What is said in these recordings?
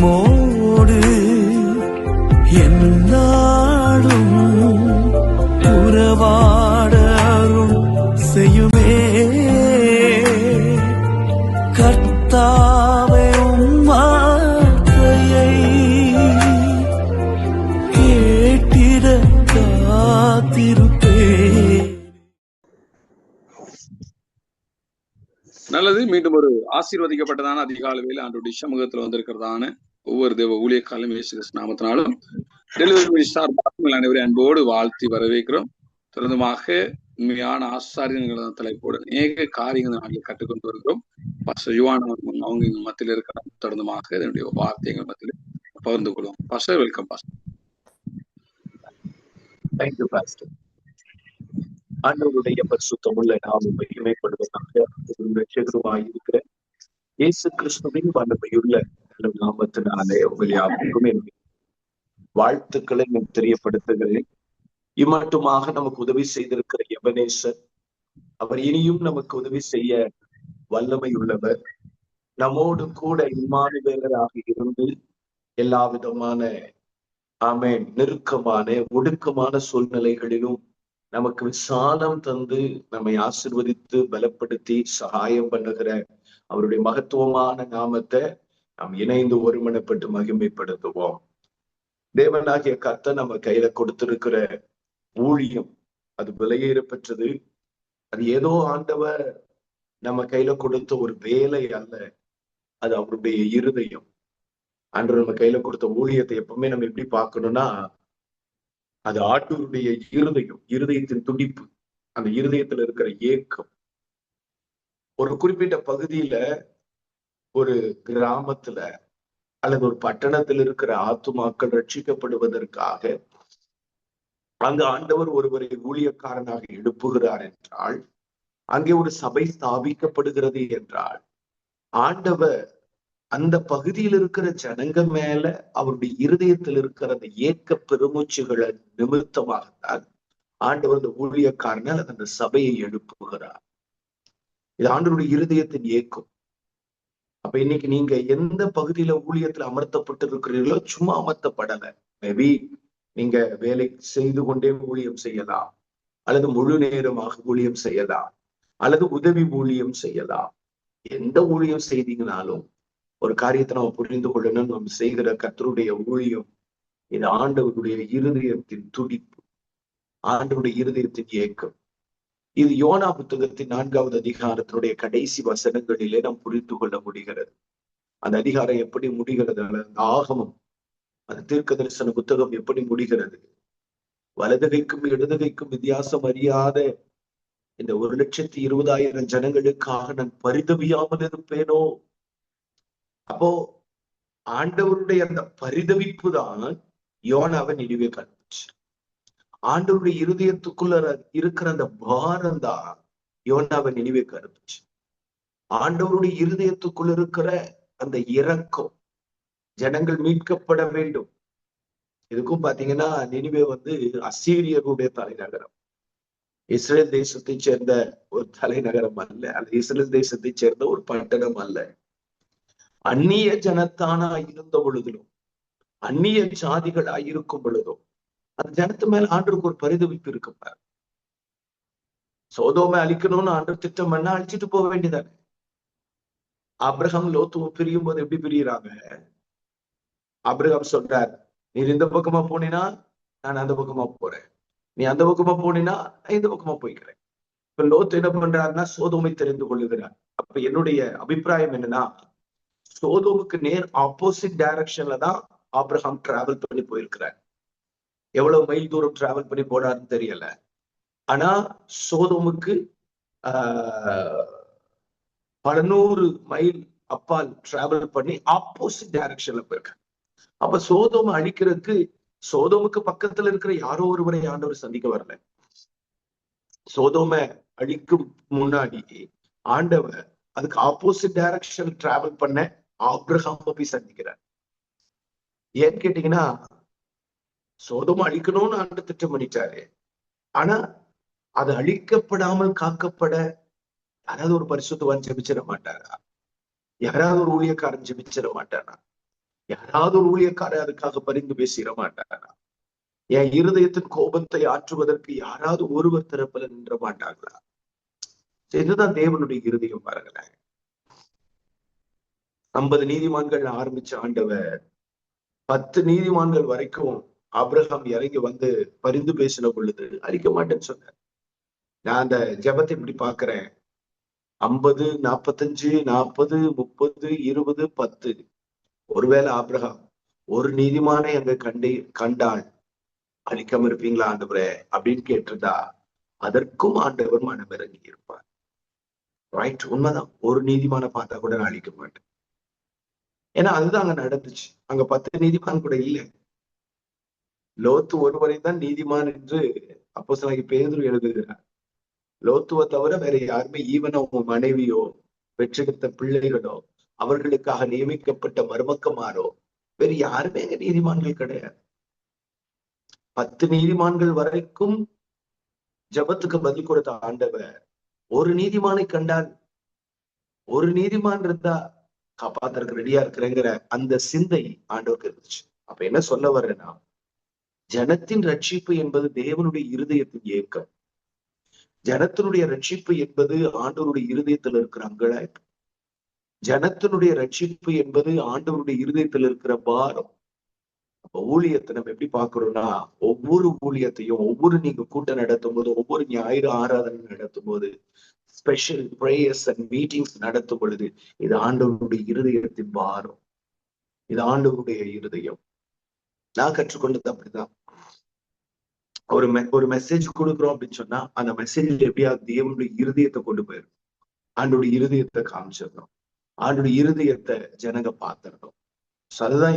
உம்மோடு என்னாலும் உறவாட அருள் செய்யுமே கர்த்தாவே. உம் வார்த்தையை கேட்டிட காத்திருப்பேன். நல்லது. மீண்டும் ஒரு ஆசீர்வதிக்கப்பட்டதான அதிகாலை வேலை ஆண்டுடைய சமூகத்துல வந்திருக்கிறதான ஒவ்வொரு தேவ ஊழியக்காலும் இயேசு கிறிஸ்து நாமத்தினாலும் டெலிவரி ஸ்டார் அனைவரும் அன்போடு வாழ்த்தி வரவேற்கிறோம். தொடர்ந்துமாக உண்மையான ஆசாரியர்கள் தலைப்போடு அநேக காரியங்கள் நாங்கள் கற்றுக்கொண்டு வருகிறோம். பாஸ்டர் யுவான் அவங்க எங்க மத்தியில் இருக்கிற தொடர்ந்துமாக என்னுடைய வார்த்தைகள் மத்தியில் பகிர்ந்து கொள்வோம். Pastor, welcome pastor. Thank you pastor. ஆண்டவருடைய பரிசுத்தமுள்ள நாமம் மகிமைப்படுவதாக இருக்கிற இயேசு கிறிஸ்துவின் வல்லமையுள்ள நாமத்தினாலே உங்கள் யாருக்கும் வாழ்த்துக்களை நான் தெரியப்படுத்துகிறேன். இம்மட்டுமாக நமக்கு உதவி செய்திருக்கிற எபனேசர், அவர் இனியும் நமக்கு உதவி செய்ய வல்லமை உள்ளவர். நம்மோடு கூட இம்மானுவேலராக இருந்து எல்லா விதமான நெருக்கமான ஒடுக்கமான சூழ்நிலைகளிலும் நமக்கு விசாலம் தந்து நம்மை ஆசிர்வதித்து பலப்படுத்தி சகாயம் பண்ணுகிற அவருடைய மகத்துவமான நாமத்தை நாம் இணைந்து ஒருமனப்பட்டு மகிமைப்படுத்துவோம். தேவனாகிய கர்த்தர் நம்ம கையில கொடுத்திருக்கிற ஊழியம் அது விலையேற பெற்றது. அது ஏதோ ஆண்டவர் நம்ம கையில கொடுத்த ஒரு வேலை அல்ல, அது அவருடைய இருதயம். ஆண்டவர் நம்ம கையில கொடுத்த ஊழியத்தை எப்பவுமே நம்ம எப்படி பார்க்கணும்னா, அது ஆண்டவருடைய இருதயம், இருதயத்தின் துடிப்பு, அந்த இருதயத்துல இருக்கிற ஏக்கம். ஒரு குறிப்பிட்ட பகுதியில, ஒரு கிராமத்துல அல்லது ஒரு பட்டணத்தில் இருக்கிற ஆத்துமாக்கள் ரட்சிக்கப்படுவதற்காக அங்கு ஆண்டவர் ஒருவரை ஊழியக்காரனாக எழுப்புகிறார் என்றால், அங்கே ஒரு சபை ஸ்தாபிக்கப்படுகிறது என்றால், ஆண்டவர் அந்த பகுதியில் இருக்கிற ஜனங்க மேல அவருடைய இருதயத்தில் இருக்கிற அந்த ஏக்க பெருமூச்சுகளை நிமித்தமாகத்தான் ஆண்டவர் அந்த ஊழியக்காரனால் அந்த சபையை எழுப்புகிறார். இது ஆண்டவருடைய இருதயத்தின் ஏக்கம். அப்ப இன்னைக்கு நீங்க எந்த பகுதியில ஊழியத்துல அமர்த்தப்பட்டு இருக்கிறீர்களோ, சும்மா அமர்த்தப்படல. மேபி நீங்க வேலை செய்து கொண்டே ஊழியம் செய்யலாம், அல்லது முழு நேரமாக ஊழியம் செய்யலாம், அல்லது உதவி ஊழியம் செய்யலாம். எந்த ஊழியம் செய்தீங்கனாலும் ஒரு காரியத்தை நம்ம புரிந்து கொள்ளணும். நம்ம செய்கிற கர்த்தருடைய ஊழியம் இது ஆண்டவருடைய இருதயத்தின் துடிப்பு, ஆண்டவருடைய இருதயத்தின் ஏக்கம். இது யோனா புத்தகத்தின் 4வது அதிகாரத்தினுடைய கடைசி வசனங்களிலே நாம் புரிந்து கொள்ள முடிகிறது. அந்த அதிகாரம் எப்படி முடிகிறது, அந்த ஆகமம், அந்த தீர்க்க தரிசன புத்தகம் எப்படி முடிகிறது? வலதுகைக்கும் இடதுகைக்கும் வித்தியாசம் அறியாத இந்த 1,20,000 ஜனங்களுக்காக நான் பரிதவியாமல் இருப்பேனோ? அப்போ ஆண்டவருடைய அந்த பரிதவிப்பு தான் யோனாவை நினைவே காண்பிச்சு. ஆண்டவருடைய இருதயத்துக்குள்ள இருக்கிற அந்த பாரம் தான் யோனாவை நினைவே காண்பிச்சு. ஆண்டவருடைய இருதயத்துக்குள்ள இருக்கிற அந்த இரக்கம், ஜனங்கள் மீட்கப்பட வேண்டும். இதுக்கும் பாத்தீங்கன்னா, நினிவே அசீரியருடைய தலைநகரம், இஸ்ரேல் தேசத்தை சேர்ந்த ஒரு தலைநகரம் அல்ல, அல்லது இஸ்ரேல் தேசத்தை சேர்ந்த ஒரு பட்டணம் அல்ல. அந்நிய ஜனத்தானா இருந்த பொழுதிலும், அந்நிய ஜாதிகளாய் இருக்கும் பொழுதும் அந்த ஜனத்து மேல ஆண்டவருக்கு ஒரு பரிதவிப்பு இருக்குப்பார். சோதோமை அழிக்கணும்னு ஆண்டவர் திட்டம் பண்ணா அழிச்சிட்டு போக வேண்டியதானே. ஆபிரகாம் லோத்துவும் பிரியும் போது எப்படி பிரியுறாங்க? ஆபிரகாம் சொல்றார், நீ இந்த பக்கமா போனீனா நான் அந்த பக்கமா போறேன், நீ அந்த பக்கமா போனீனா நான் இந்த பக்கமா போய்க்கிறேன். இப்ப லோத்து என்ன பண்றாருன்னா சோதோமை தெரிந்து கொள்ளுகிறார். அப்ப என்னுடைய அபிப்பிராயம் என்னன்னா, சோதோமுக்கு நேர் ஆப்போசிட் டைரக்ஷன்ல தான் ஆபிரகாம் டிராவல் பண்ணி போயிருக்கிறார். எவ்வளவு மைல் தூரம் டிராவல் பண்ணி போனாருன்னு தெரியல. ஆனா சோதோமுக்கு 100 மைல் அப்பால் டிராவல் பண்ணி ஆப்போசிட் டைரக்ஷன்ல போயிருக்காரு. அப்ப சோதோமை அழிக்கிறதுக்கு சோதோமுக்கு பக்கத்துல இருக்கிற யாரோ ஒருவரை ஆண்டவர் சந்திக்க வரல. சோதோமை அழிக்கும் முன்னாடி ஆண்டவர் அதுக்கு ஆப்போசிட் டைரக்ஷன் டிராவல் பண்ண ஆபிரகாம் போய் சந்திக்கிறார். ஏன்னு கேட்டீங்கன்னா, சோதோமை அழிக்கணும்னு ஆண்டு திட்டம் பண்ணிட்டாரு. ஆனா அது அழிக்கப்படாமல் காக்கப்பட யாராவது ஒரு பரிசுத்தவான் ஜெபிச்சிட மாட்டாரா? யாராவது ஒரு ஊழியக்காரன் ஜெபிச்சிட மாட்டாரா? யாராவது ஒரு ஊழியக்காரர் அதுக்காக பரிந்து பேசிட மாட்டாரா? என் இருதயத்தின் கோபத்தை ஆற்றுவதற்கு யாராவது ஒருவர் தரப்புல நின்ற மாட்டாங்களா? இதுதான் தேவனுடைய இருதயம். பாருங்களேன், 50 நீதிமான்கள் ஆரம்பிச்ச ஆண்டவர் 10 நீதிமான்கள் வரைக்கும் ஆபிரகாம் இறங்கி வந்து பரிந்து பேசின பொழுது அழிக்க மாட்டேன்னு சொன்னார். நான் அந்த ஜெபத்தை இப்படி பாக்குறேன். 50, 45, 40, 30, 20, 10. ஒருவேளை ஆபிரகாம் ஒரு நீதிமானை அங்க கண்டால் அழிக்காம இருப்பீங்களா ஆண்டவரே அப்படின்னு கேட்டிருந்தா அதற்கும் ஆண்டவர் மனம் இறங்கி இருப்பார். ரைட், உண்மைதான். ஒரு நீதிமான பார்த்தா கூட நான் அழிக்க மாட்டேன். ஏன்னா அதுதான் அங்க நடந்துச்சு. அங்க 10 நீதிமான் கூட இல்லை. லோத்து ஒருவரை தான் நீதிமான் என்று அப்போஸ்தலனாகிய பேதுரு எழுதுகிறார். லோத்துவை தவிர வேற யாருமே, ஈவன் அவங்க மனைவியோ பெற்றெடுத்த பிள்ளைகளோ அவர்களுக்காக நியமிக்கப்பட்ட மருமக்கமாரோ வேறு யாருமே அங்க நீதிமான்கள் கிடையாது. 10 நீதிமான்கள் வரைக்கும் ஜபத்துக்கு பதில் கொடுத்த ஆண்டவர் ஒரு நீதிமானை கண்டால், ஒரு நீதிமான் இருந்தா காப்பாத்துறதுக்கு ரெடியா இருக்கிறேங்கிற அந்த சிந்தை ஆண்டவருக்கு இருந்துச்சு. அப்ப என்ன சொல்ல வர்றேன்னா, ஜனத்தின் ரட்சிப்பு என்பது தேவனுடைய இருதயத்தின் ஏக்கம். ஜனத்தினுடைய ரட்சிப்பு என்பது ஆண்டவருடைய இருதயத்தில் இருக்கிற அங்கலாய்ப்பு. ஜனத்தினுடைய ரட்சிப்பு என்பது ஆண்டவருடைய இருதயத்தில் இருக்கிற பாரம். அப்ப ஊழியத்தை நம்ம எப்படி பாக்குறோம்னா, ஒவ்வொரு ஊழியத்தையும், ஒவ்வொரு நீங்க கூட்டம் நடத்தும் போது, ஒவ்வொரு ஞாயிறு ஆராதனை நடத்தும் போது, ஸ்பெஷல் பிரேயர்ஸ் அண்ட் மீட்டிங்ஸ் நடத்தும் பொழுது, இது ஆண்டவருடைய இருதயத்தின் பாரம். இது ஆண்டவருடைய இருதயம். நான் கற்றுக்கொண்டது அப்படிதான். ஒரு மெசேஜ் கொடுக்குறோம் அப்படின்னு சொன்னா அந்த மெசேஜ் எப்படியா தேவனுடைய இருதயத்தை கொண்டு போயிடும். ஆண்டோடைய இருதயத்தை காமிச்சிடணும். ஆண்டோடைய இருதயத்தை ஜனங்க பார்த்திடணும். அதுதான்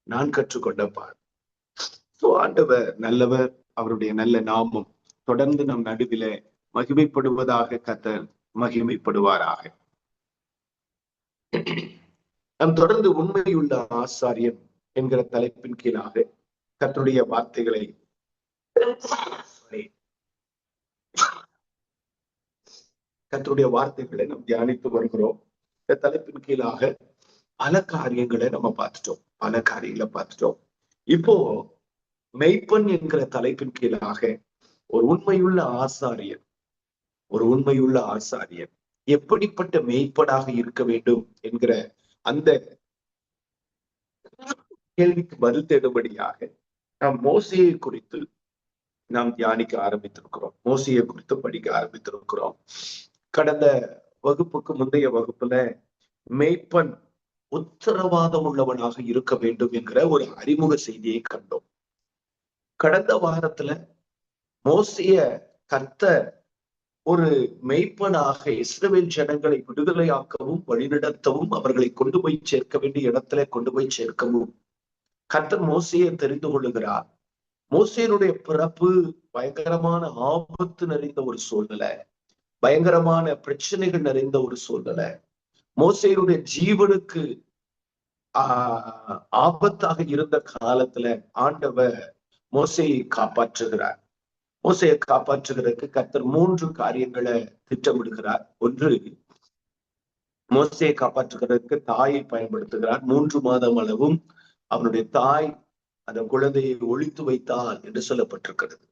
நான் கற்றுக்கொண்ட பாடம். ஆண்டவர் நல்லவர். அவருடைய நல்ல நாமம் தொடர்ந்து நம் நடுவில மகிமைப்படுவதாக. கர்த்தர் மகிமைப்படுவாராக. நாம் தொடர்ந்து உண்மையுள்ள ஆசாரியன் என்கிற தலைப்பின் கீழாக கர்த்தருடைய வார்த்தைகளை நாம் தியானித்து வருகிறோம். இந்த தலைப்பின் கீழாக பல காரியங்களை நம்ம பார்த்துட்டோம். இப்போ மெய்ப்பன் என்கிற தலைப்பின் கீழாக ஒரு உண்மையுள்ள ஆசாரியன் எப்படிப்பட்ட மெய்ப்பனாக இருக்க வேண்டும் என்கிற அந்த கேள்விக்கு பதில் தேடும்படியாக நாம் மோசேயை குறித்து நாம் தியானிக்க ஆரம்பித்திருக்கிறோம். மோசேயை குறித்து படிக்க ஆரம்பித்திருக்கிறோம். கடந்த வகுப்புக்கு முந்தைய வகுப்புல மெய்ப்பன் உத்தரவாதம் உள்ளவனாக இருக்க வேண்டும் என்கிற ஒரு அறிமுக செய்தியை கண்டோம். கடந்த வாரத்துல மோசேய கர்த்தர் ஒரு மெய்ப்பனாக இஸ்ரவேல் ஜனங்களை விடுதலையாக்கவும் வழிநடத்தவும் அவர்களை கொண்டு போய் சேர்க்க வேண்டிய இடத்துல கொண்டு போய் சேர்க்கவும் கர்த்தர் மோசேயை தெரிந்து கொள்ளுகிறார். மோசேனுடைய பிறப்பு பயங்கரமான ஆபத்து நிறைந்த ஒரு சூழ்நிலை, பயங்கரமான பிரச்சனைகள் நிறைந்த ஒரு சூழ்நிலை. மோசேனுடைய ஜீவனுக்கு ஆபத்தாக இருந்த காலத்துல ஆண்டவர் மோசேயை காப்பாற்றுகிறார். மோசேயை காப்பாற்றுகிறதுக்கு கர்த்தர் 3 காரியங்களை திட்டமிடுகிறார். ஒன்று, மோசேயை காப்பாற்றுகிறதுக்கு தாயை பயன்படுத்துகிறார். 3 மாதம் அளவும் அவனுடைய தாய் அந்த குழந்தையை ஒழித்து வைத்தாள் என்று சொல்லப்பட்டிருக்கிறது.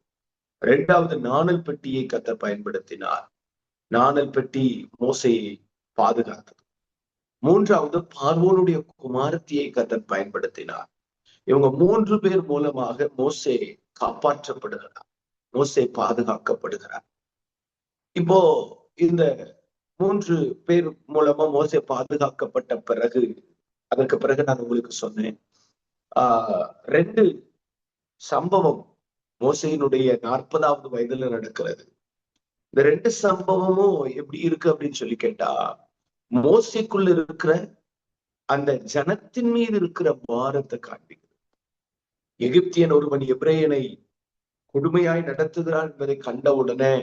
2வது, நாணல் பெட்டியை கர்த்தர் பயன்படுத்தினார். நாணல் பெட்டி மோசேயை பாதுகாத்தது. 3வது, பார்வோனுடைய குமாரத்தியை கர்த்தர் பயன்படுத்தினார். இவங்க 3 பேர் மூலமாக மோசே காப்பாற்றப்படுகிறார், மோசே பாதுகாக்கப்படுகிறார். இப்போ இந்த 3 பேர் மூலமா மோசே பாதுகாக்கப்பட்ட பிறகு, அதற்கு பிறகு நான் உங்களுக்கு சொன்னேன், 2 சம்பவம் மோசேயினுடைய 40வது வயதுல நடக்கிறது. இந்த 2 சம்பவமும் எப்படி இருக்கு அப்படின்னு சொல்லி கேட்டா, மோசேக்குள்ள இருக்கிற அந்த ஜனத்தின் மீது இருக்கிற பாரத்தை காண்பிக்குது. எகிப்தியன் ஒருவன் எபிரேயனை கொடுமையாய் நடத்துகிறான் என்பதை கண்டவுடனே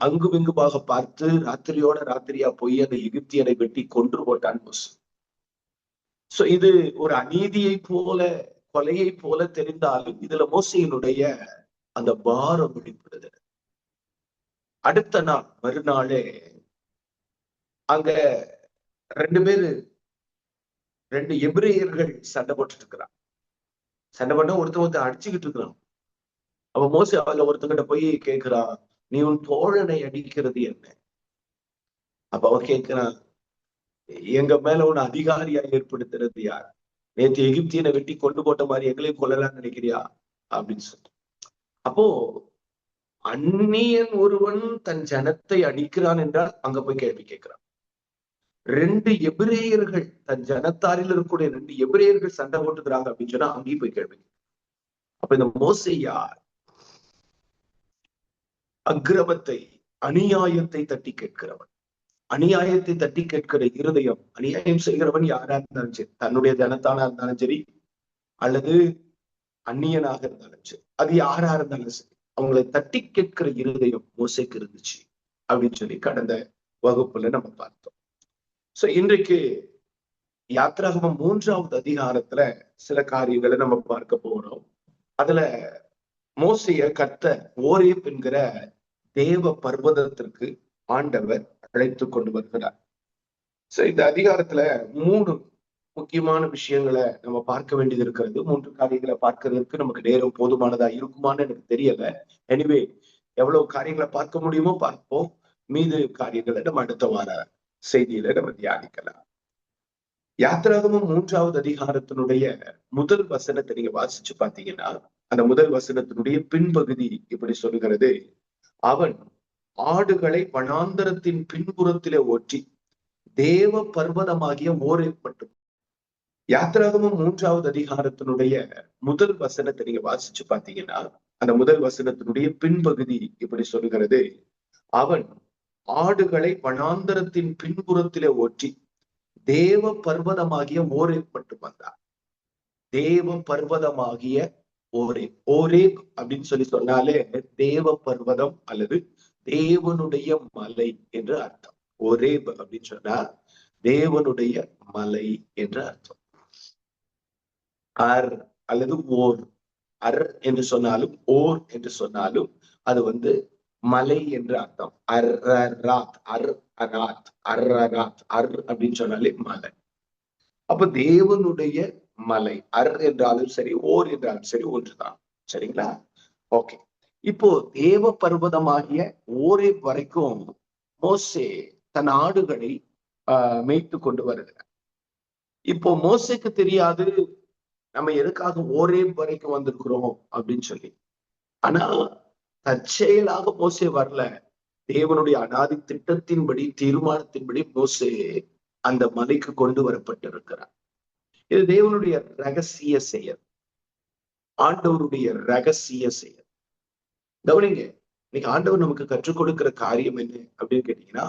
அங்குமிங்குமாக பார்த்து ராத்திரியா போய் அந்த எகிப்தியனை வெட்டி கொன்று போட்டான் மோசே. சோ இது ஒரு அநீதியை போல, கொலையை போல தெரிந்தாலும் இதுல மோசேயினுடைய அந்த பாரம் வெளிப்படுது. அடுத்த நாள் மறுநாளே அங்க 2 பேரு 2 எபிரேயர்கள் சண்டை போட்டுட்டு இருக்கிறான். சண்டை போட்டா ஒருத்தன் அடிச்சுக்கிட்டு இருக்கிறான். அப்ப மோசே அவள ஒருத்தங்கிட்ட போய் கேட்கிறான், நீ உன் தோழனை அடிக்கிறது என்ன? அப்ப அவன் கேட்கிறான், எங்க மேல உன்னை அதிகாரியா ஏற்படுத்துறது யார்? நேற்று எகிப்தியனை வெட்டி கொண்டு போட்ட மாதிரி எங்களையும் கொல்லலாம்னு நினைக்கிறியா அப்படின்னு சொல்லிட்டு. அப்போ அந்நியன் ஒருவன் தன் ஜனத்தை அடிக்கிறான் என்றால் அங்க போய் கேள்வி கேட்கிறான். 2 எபிரேயர்கள் தன் ஜனத்தாரில் இருக்கக்கூடிய 2 எபிரேயர்கள் சண்டை போட்டுக்கிறாங்க அப்படின்னு சொன்னா அங்கேயும் போய் கேள்வி. அப்ப இந்த மோசே யார்? அக்கிரமத்தை அநியாயத்தை தட்டி கேட்கிறவன். அநியாயத்தை தட்டி கேட்கிற இருதயம், அநியாயம் செய்கிறவன் யாரா இருந்தாலும் சரி, தன்னுடைய ஜனத்தானா இருந்தாலும் சரி அல்லது அந்நியனாக இருந்தாலும் சரி, அது யாரா இருந்தாலும் சரி, அவங்களை தட்டி கேட்கிற இருதயம் மோசேக்கு இருந்துச்சு அப்படின்னு சொல்லி கடந்த வகுப்புல நம்ம பார்த்தோம். சோ இன்றைக்கு யாத்ராகமம் 3வது அதிகாரத்துல சில காரியங்களை நம்ம பார்க்க போறோம். அதுல மோசேய கர்த்தர் ஓரேப் என்கிற தேவ பர்வதத்திற்கு ஆண்டவர் அழைத்து கொண்டு வருகிறார். சோ இந்த அதிகாரத்துல 3 முக்கியமான விஷயங்களை நம்ம பார்க்க வேண்டியது இருக்கிறது. 3 காரியங்களை பார்க்கறதுக்கு நமக்கு நேரம் போதுமானதா இருக்குமான்னு எனக்கு தெரியல. எனிவே எவ்வளவு காரியங்களை பார்க்க முடியுமோ பார்ப்போம். மீது காரியங்களை நம்ம அடுத்த வார செய்தியில நம்ம தியானிக்கலாம். யாத்ராகமம் 3வது அதிகாரத்தினுடைய முதல் வசனத்தை நீங்க வாசிச்சு பாத்தீங்கன்னா, அந்த முதல் வசனத்தினுடைய பின்பகுதி இப்படி சொல்லுகிறது, அவன் ஆடுகளை வனாந்தரத்தின் பின்புறத்திலே ஓட்டி தேவ பர்வதமாகிய ஓரேப் மட்டும். யாத்ராகமம் 3வது அதிகாரத்தினுடைய முதல் வசனத்தை நீங்க வாசிச்சு பாத்தீங்கன்னா, அந்த முதல் வசனத்தினுடைய பின்பகுதி இப்படி சொல்லுகிறது, அவன் ஆடுகளை வனாந்தரத்தின் பின்புறத்திலே ஓட்டி தேவ பர்வதமாகிய ஓரேப் மட்டும் வந்தார். தேவ பர்வதமாகிய ஓரேப். ஓரேப் அப்படின்னு சொல்லி சொன்னாலே தேவ பர்வதம் அல்லது தேவனுடைய மலை என்று அர்த்தம். ஓரேப் அப்படின்னு சொன்னா தேவனுடைய மலை என்று அர்த்தம். அர் அல்லது ஓர். அர் என்று சொன்னாலும் ஓர் என்று சொன்னாலும் அது மலை என்று அர்த்தம். அர்ராத், அர் அராத், அர்ராத், அர் அப்படின்னு சொன்னாலே மலை. அப்ப தேவனுடைய மலை. அர் என்றாலும் சரி, ஓர் என்றாலும் சரி ஒன்றுதான். சரிங்களா? ஓகே. இப்போ தேவ பர்வதமாகிய ஓரேப் வரைக்கும் மோசே தன் ஆடுகளை மேய்த்து கொண்டு வருகிறார். இப்போ மோசேக்கு தெரியாது நம்ம எதுக்காக ஓரேப் வரைக்கும் வந்திருக்கிறோம் அப்படின்னு சொல்லி. ஆனா தற்செயலாக மோசே வரல. தேவனுடைய அனாதி திட்டத்தின்படி, தீர்மானத்தின்படி மோசே அந்த மலைக்கு கொண்டு வரப்பட்டிருக்கிறார். இது தேவனுடைய ரகசிய செயல், ஆண்டவருடைய ரகசிய செயல். கவனிங்க, இன்னைக்கு ஆண்டவர் நமக்கு கற்றுக் கொடுக்கிற காரியம் என்ன அப்படின்னு கேட்டீங்கன்னா,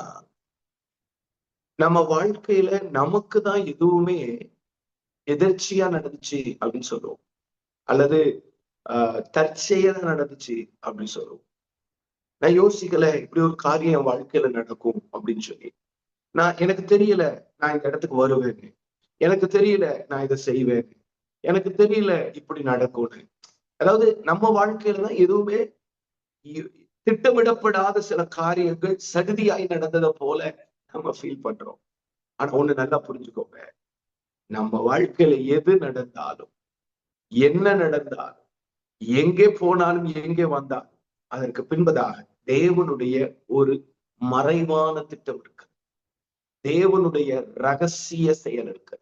நம்ம வாழ்க்கையில நமக்கு தான் எதுவுமே எதிர்ச்சியா நடந்துச்சு அப்படின்னு சொல்லுவோம், அல்லது தற்செயலா நடந்துச்சு அப்படின்னு சொல்லுவோம். நான் யோசிக்கல இப்படி ஒரு காரியம் என் வாழ்க்கையில நடக்கும் அப்படின்னு சொல்லி. எனக்கு தெரியல நான் இந்த இடத்துக்கு வருவேன்னு, எனக்கு தெரியல நான் இதை செய்வேன், எனக்கு தெரியல இப்படி நடக்கும்னு. அதாவது நம்ம வாழ்க்கையில தான் எதுவுமே திட்டமிடப்படாத சில காரியங்கள் சடுதியாய் நடந்ததை போல நம்ம ஃபீல் பண்றோம். ஆனா ஒண்ணு நல்லா புரிஞ்சுக்கோங்க, நம்ம வாழ்க்கையில எது நடந்தாலும், என்ன நடந்தாலும், எங்கே போனாலும், எங்கே வந்தாலும் அதற்கு பின்பதாக தேவனுடைய ஒரு மறைவான திட்டம் இருக்கு. தேவனுடைய ரகசிய செயல் இருக்கு.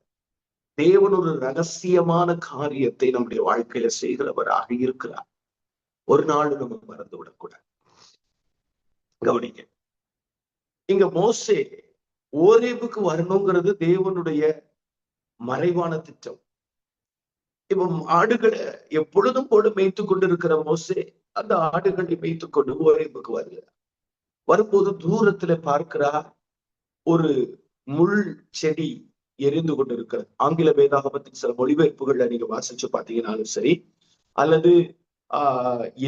தேவன் ஒரு ரகசியமான காரியத்தை நம்முடைய வாழ்க்கையில செய்கிறவராக இருக்கிறார். ஒரு நாள் நம்ம மறந்து விடக்கூடாது. கவனிங்க, இங்க மோசே ஓரேபுக்கு வரணுங்கிறது தேவனுடைய மறைவான திட்டம். இப்ப ஆடுகளை எப்பொழுதும் போல மேய்த்து கொண்டு இருக்கிற மோசே அந்த ஆடுகளை மேய்த்து கொண்டு ஓரேபுக்கு வருகிறார். வரும்போது தூரத்துல பார்க்கிறார், ஒரு முள் செடி எரிந்து கொண்டு இருக்கிறது. ஆங்கில வேதாகமத்தின் சில மொழிபெயர்ப்புகள்ல நீங்க வாசிச்சு பாத்தீங்கன்னாலும் சரி, அல்லது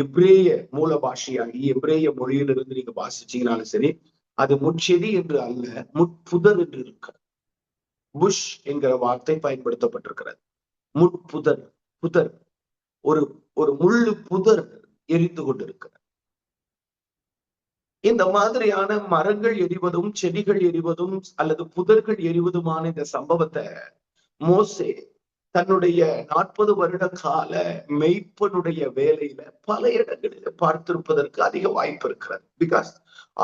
எப்ரேய மூல பாஷையாகி எப்ரேய மொழியிலிருந்து நீங்க வாசிச்சீங்கன்னாலும் சரி, அது முட்செடி என்று அல்ல, முட்புதர் என்று இருக்கிறது. புஷ் என்கிற வார்த்தை பயன்படுத்தப்பட்டிருக்கிறது. முட்புதர், புதர், ஒரு ஒரு முள்ளு புதர் எரிந்து கொண்டிருக்கிறது. இந்த மாதிரியான மரங்கள் எரிவதும், செடிகள் எரிவதும் அல்லது புதர்கள் எரிவதுமான இந்த சம்பவத்தை மோசே தன்னுடைய 40 வருட கால மெய்ப்பனுடைய வேலையில பல இடங்களில பார்த்திருப்பதற்கு அதிக வாய்ப்பு இருக்கிறது. பிகாஸ்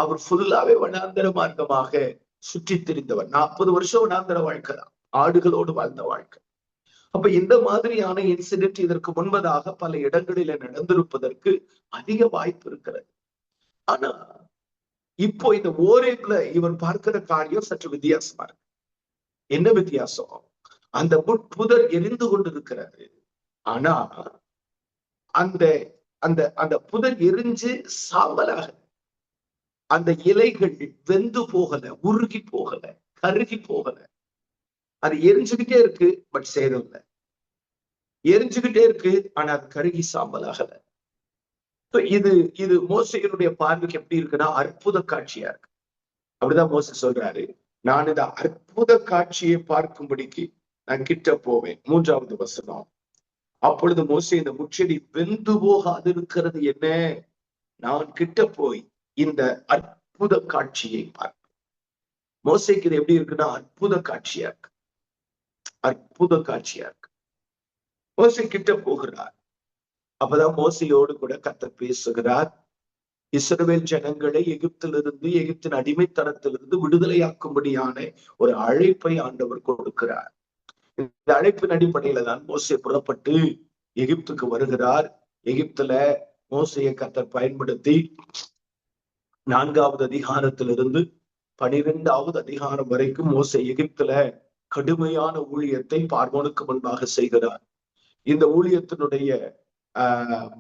அவர் ஃபுல்லாவே வனாந்தர மார்க்கமாக சுற்றி திரிந்தவர். 40 வருஷம் வனாந்தர வாழ்க்கை தான், ஆடுகளோடு வாழ்ந்த வாழ்க்கை. அப்ப இந்த மாதிரியான இன்சிடென்ட் இதற்கு முன்பதாக பல இடங்களில நடந்திருப்பதற்கு அதிக வாய்ப்பு இருக்கிறது. ஆனா இப்போ இந்த ஓரேப்ல இவன் பார்க்கிற காரியம் சற்று வித்தியாசமா இருக்கு. என்ன வித்தியாசம்? அந்த புதர் எரிந்து கொண்டிருக்கிறது. ஆனா அந்த அந்த அந்த புதர் எரிஞ்சு சாம்பலாக, அந்த இலைகள் வெந்து போகல, உருகி போகல, கருகி போகல. அது எரிஞ்சுக்கிட்டே இருக்கு, பட் சேரும் இல்லை. எரிஞ்சுக்கிட்டே இருக்கு, ஆனா அது கருகி சாம்பலாகல. இது இது மோசையினுடைய பார்வைக்கு எப்படி இருக்குன்னா அற்புத காட்சியா இருக்கு. அப்படிதான் மோசை சொல்றாரு, நான் இந்த அற்புத காட்சியை பார்க்கும்படிக்கு நான் கிட்ட போவேன். 3வது வசனம். அப்பொழுது மோசே, இந்த முச்செடி வெந்து போகாது இருக்கிறது என்ன? நான் கிட்ட போய் இந்த அற்புத காட்சியை பார்ப்பேன். மோசைக்கு இது எப்படி இருக்குன்னா அற்புத காட்சியா இருக்கு, அற்புத காட்சியா இருக்கு. மோசை கிட்ட போகிறார். அப்பதான் மோசையோடு கூட கர்த்தர் பேசுகிறார். இஸ்ரவேல் ஜனங்களை எகிப்திலிருந்து, எகிப்தின் அடிமைத்தனத்திலிருந்து விடுதலையாக்கும்படியான ஒரு அழைப்பை ஆண்டவர் கொடுக்கிறார். இந்த அழைப்பின் அடிப்படையில தான் மோசே புறப்பட்டு எகிப்துக்கு வருகிறார். எகிப்துல மோசையை கர்த்தர் பயன்படுத்தி 4வது அதிகாரத்திலிருந்து 12வது அதிகாரம் வரைக்கும் மோசே எகிப்துல கடுமையான ஊழியத்தை பார்வோனுக்கு முன்பாக செய்கிறார். இந்த ஊழியத்தினுடைய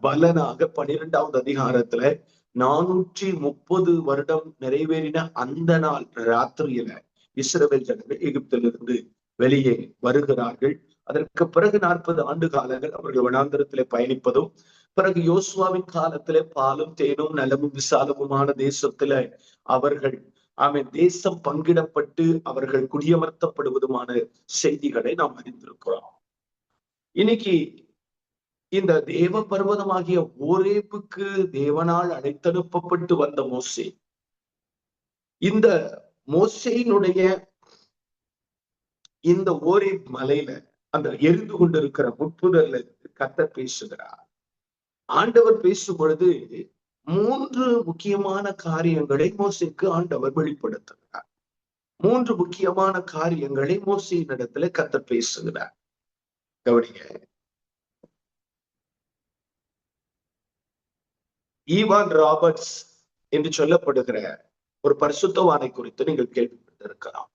பலனாக 12வது அதிகாரத்துல 430 வருடம் நிறைவேறின அந்த நாள் ராத்திரியில இஸ்ரவேல் ஜனங்கள் எகிப்திலிருந்து வெளியே வருகிறார்கள். அதற்கு பிறகு 40 ஆண்டு காலங்கள் அவர்கள் வனாந்தரத்திலே பயணிப்பதும், பிறகு யோசுவாவின் காலத்திலே பாலும் தேனும் நலமும் விசாலமுமான தேசத்துல அவர்கள் தேசம் பங்கிடப்பட்டு அவர்கள் குடியமர்த்தப்படுவதுமான செய்திகளை நாம் அறிந்திருக்கிறோம். இன்னைக்கு இந்த தேவ பர்வதமாகிய ஓரேபுக்கு தேவனால் அழைத்தனுப்பப்பட்டு வந்த மோசே, இந்த மோசேயினுடைய இந்த ஓரேப் மலையில அந்த எரிந்து கொண்டிருக்கிற முட்புதர்ல கர்த்தர் பேசுகிறார். ஆண்டவர் பேசும் பொழுது 3 முக்கியமான காரியங்களை மோசேக்கு ஆண்டவர் வெளிப்படுத்துகிறார். 3 முக்கியமான காரியங்களை மோசேயின் இடத்துல கர்த்தர் பேசுகிறார். கவனிங்க. ஈவான் ராபர்ட்ஸ் என்று சொல்லப்படுகிற ஒரு பரிசுத்தவானை குறித்து நீங்கள் கேள்விப்பட்டிருக்கலாம்.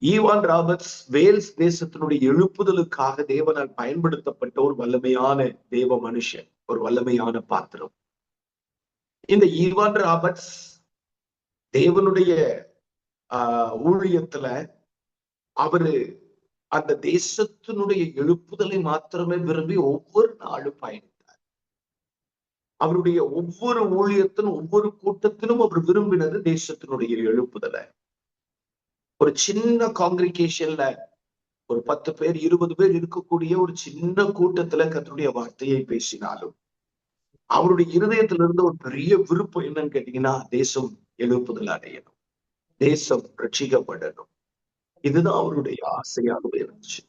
ஈவான் ராபர்ட்ஸ் வேல்ஸ் தேசத்தினுடைய எழுப்புதலுக்காக தேவனால் பயன்படுத்தப்பட்ட ஒரு வல்லமையான தேவ மனுஷன், ஒரு வல்லமையான பாத்திரம். இந்த ஈவான் ராபர்ட்ஸ் தேவனுடைய ஊழியத்துல அவரு அந்த தேசத்தினுடைய எழுப்புதலை மாத்திரமே விரும்பி ஒவ்வொரு நாளும் பயணித்தார். அவருடைய ஒவ்வொரு ஊழியத்திலும் ஒவ்வொரு கூட்டத்திலும் அவர் விரும்பினது தேசத்தினுடைய எழுப்புதலை. ஒரு சின்ன காங்கிரிகேஷன்ல ஒரு 10 பேர் 20 பேர் இருக்கக்கூடிய ஒரு சின்ன கூட்டத்துல கர்த்தருடைய வார்த்தையை பேசினாலும் அவருடைய இருதயத்திலிருந்து ஒரு பெரிய விருப்பம் என்னன்னு கேட்டீங்கன்னா, தேசம் எழுப்புதல் அடையணும், தேசம் ரட்சிக்கப்படணும். இதுதான் அவருடைய ஆசையாகவே இருந்துச்சு.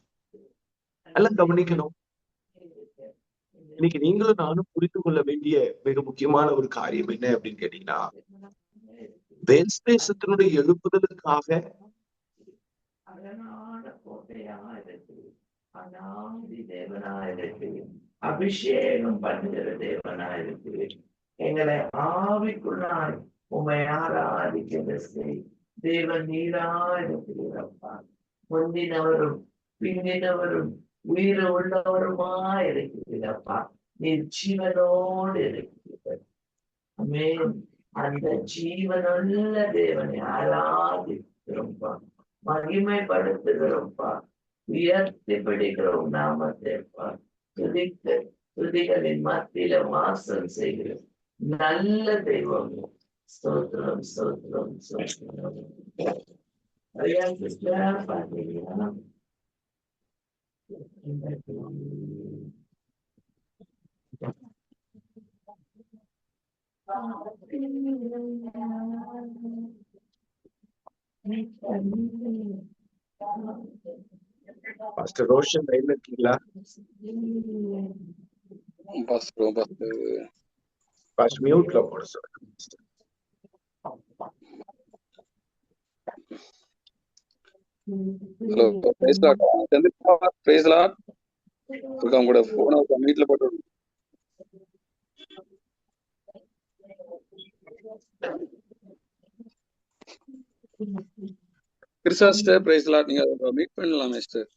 எல்லாம் கவனிக்கணும். இன்னைக்கு நீங்களும் நானும் புரிந்து கொள்ள வேண்டிய மிக முக்கியமான ஒரு காரியம் என்ன அப்படின்னு கேட்டீங்கன்னா, வேல்ஸ் தேசத்தினுடைய எழுப்புதலுக்காக அபிஷேகம் பண்ணுகிற தேவனாயிருக்கு. எங்களை ஆவிக்குள்ளாய் உண்மை ஆராதிக்கிற தேவன் நீராயிருக்கிறப்பா. முந்தினவரும் பிந்தினவரும் உயிர் உள்ளவருமா இருக்கிறப்பா. நீர் ஜீவனோடு இருக்கிறீர்கள். அந்த ஜீவனுள்ள தேவனை ஆராதிக்கிறோம்ப்பா, மகிமைப்படுத்துகிறோம்ப்பா, உயர்த்தி பிடிக்கிறோம் நாமத்தைப்பா. துதிகளின் மத்தியில வாசம் செய்கிற நல்ல தெய்வம். ஸ்தோத்திரம் ஸ்தோத்திரம் ஸ்தோத்திரம். பாத்தீங்கன்னா பாஸ்டர் ரோஷன் லைன்ல இருக்கீங்களா? பாஸ்டர் மியூட்ல போட சொல்லுங்க. Hello, praise Lord. Chandrakumar, praise Lord. உங்களோட போனை மீட்ல போட்டு கிறிஸ்டாஸ்டர், பிரைஸ் லார்ட். நீங்க மீட் பண்ணலாம் மிஸ்டர்.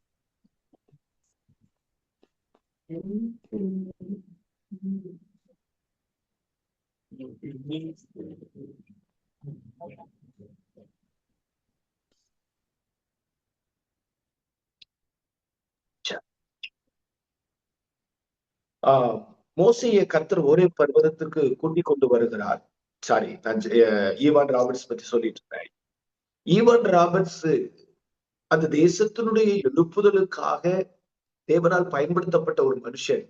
மோசையை கர்த்தர் ஒரே பர்வதத்திற்கு கூட்டிக் கொண்டு வருகிறார். சாரி, நான் ஈவான் ராபர்ட்ஸ் பத்தி சொல்லிட்டு இருக்கேன். ஈவான் ராபர்ட்ஸ் அந்த தேசத்தினுடைய எழுப்புதலுக்காக தேவனால் பயன்படுத்தப்பட்ட ஒரு மனுஷன்.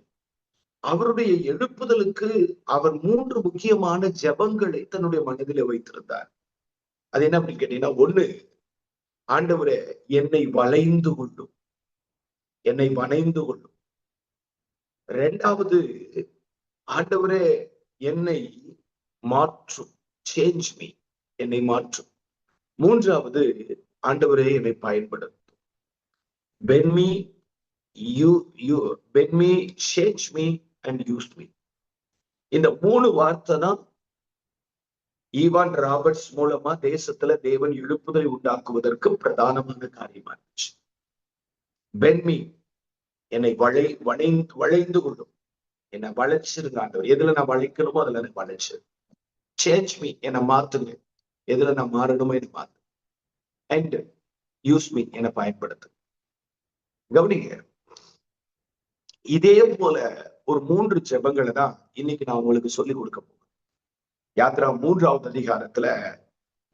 அவருடைய எழுப்புதலுக்கு அவர் 3 முக்கியமான ஜெபங்களை தன்னுடைய மனதிலே வைத்திருந்தார். அது என்ன அப்படின்னு கேட்டீங்கன்னா, 1, ஆண்டவரே என்னை வளைந்து கொள்ளும், என்னை வணைந்து கொள்ளும். 2வது, ஆண்டவரே என்னை மாற்றும், சேஞ்ச் மீ, என்னை மாற்றும். 3வது, ஆண்டவரே என்னை பயன்படுத்தும், when me change me and use me. இந்த 3 வார்த்தை தான் ஈவான் ராபர்ட்ஸ் மூலமா தேசத்துல தேவன் எழுப்புதலை உண்டாக்குவதற்கு பிரதானமான காரியமா இருந்துச்சு. when me, என்னை வளைந்து கொள்ளும், என்னை வளைச்சிருங்க ஆண்டவர். எதுல நான் வளைக்கணுமோ அதுல எனக்கு வளைச்சு. சேஞ்ச் மீ, என்னை மாத்துங்க, எதுல நான் மாறணுமோ என்னை மாத்து. அண்ட் யூஸ் மீ, என்னை பயன்படுத்து. கவனிங்க, இதே போல ஒரு 3 ஜெபங்களை தான் இன்னைக்கு நான் உங்களுக்கு சொல்லி கொடுக்க போறேன். யாத்ரா 3வது அதிகாரத்துல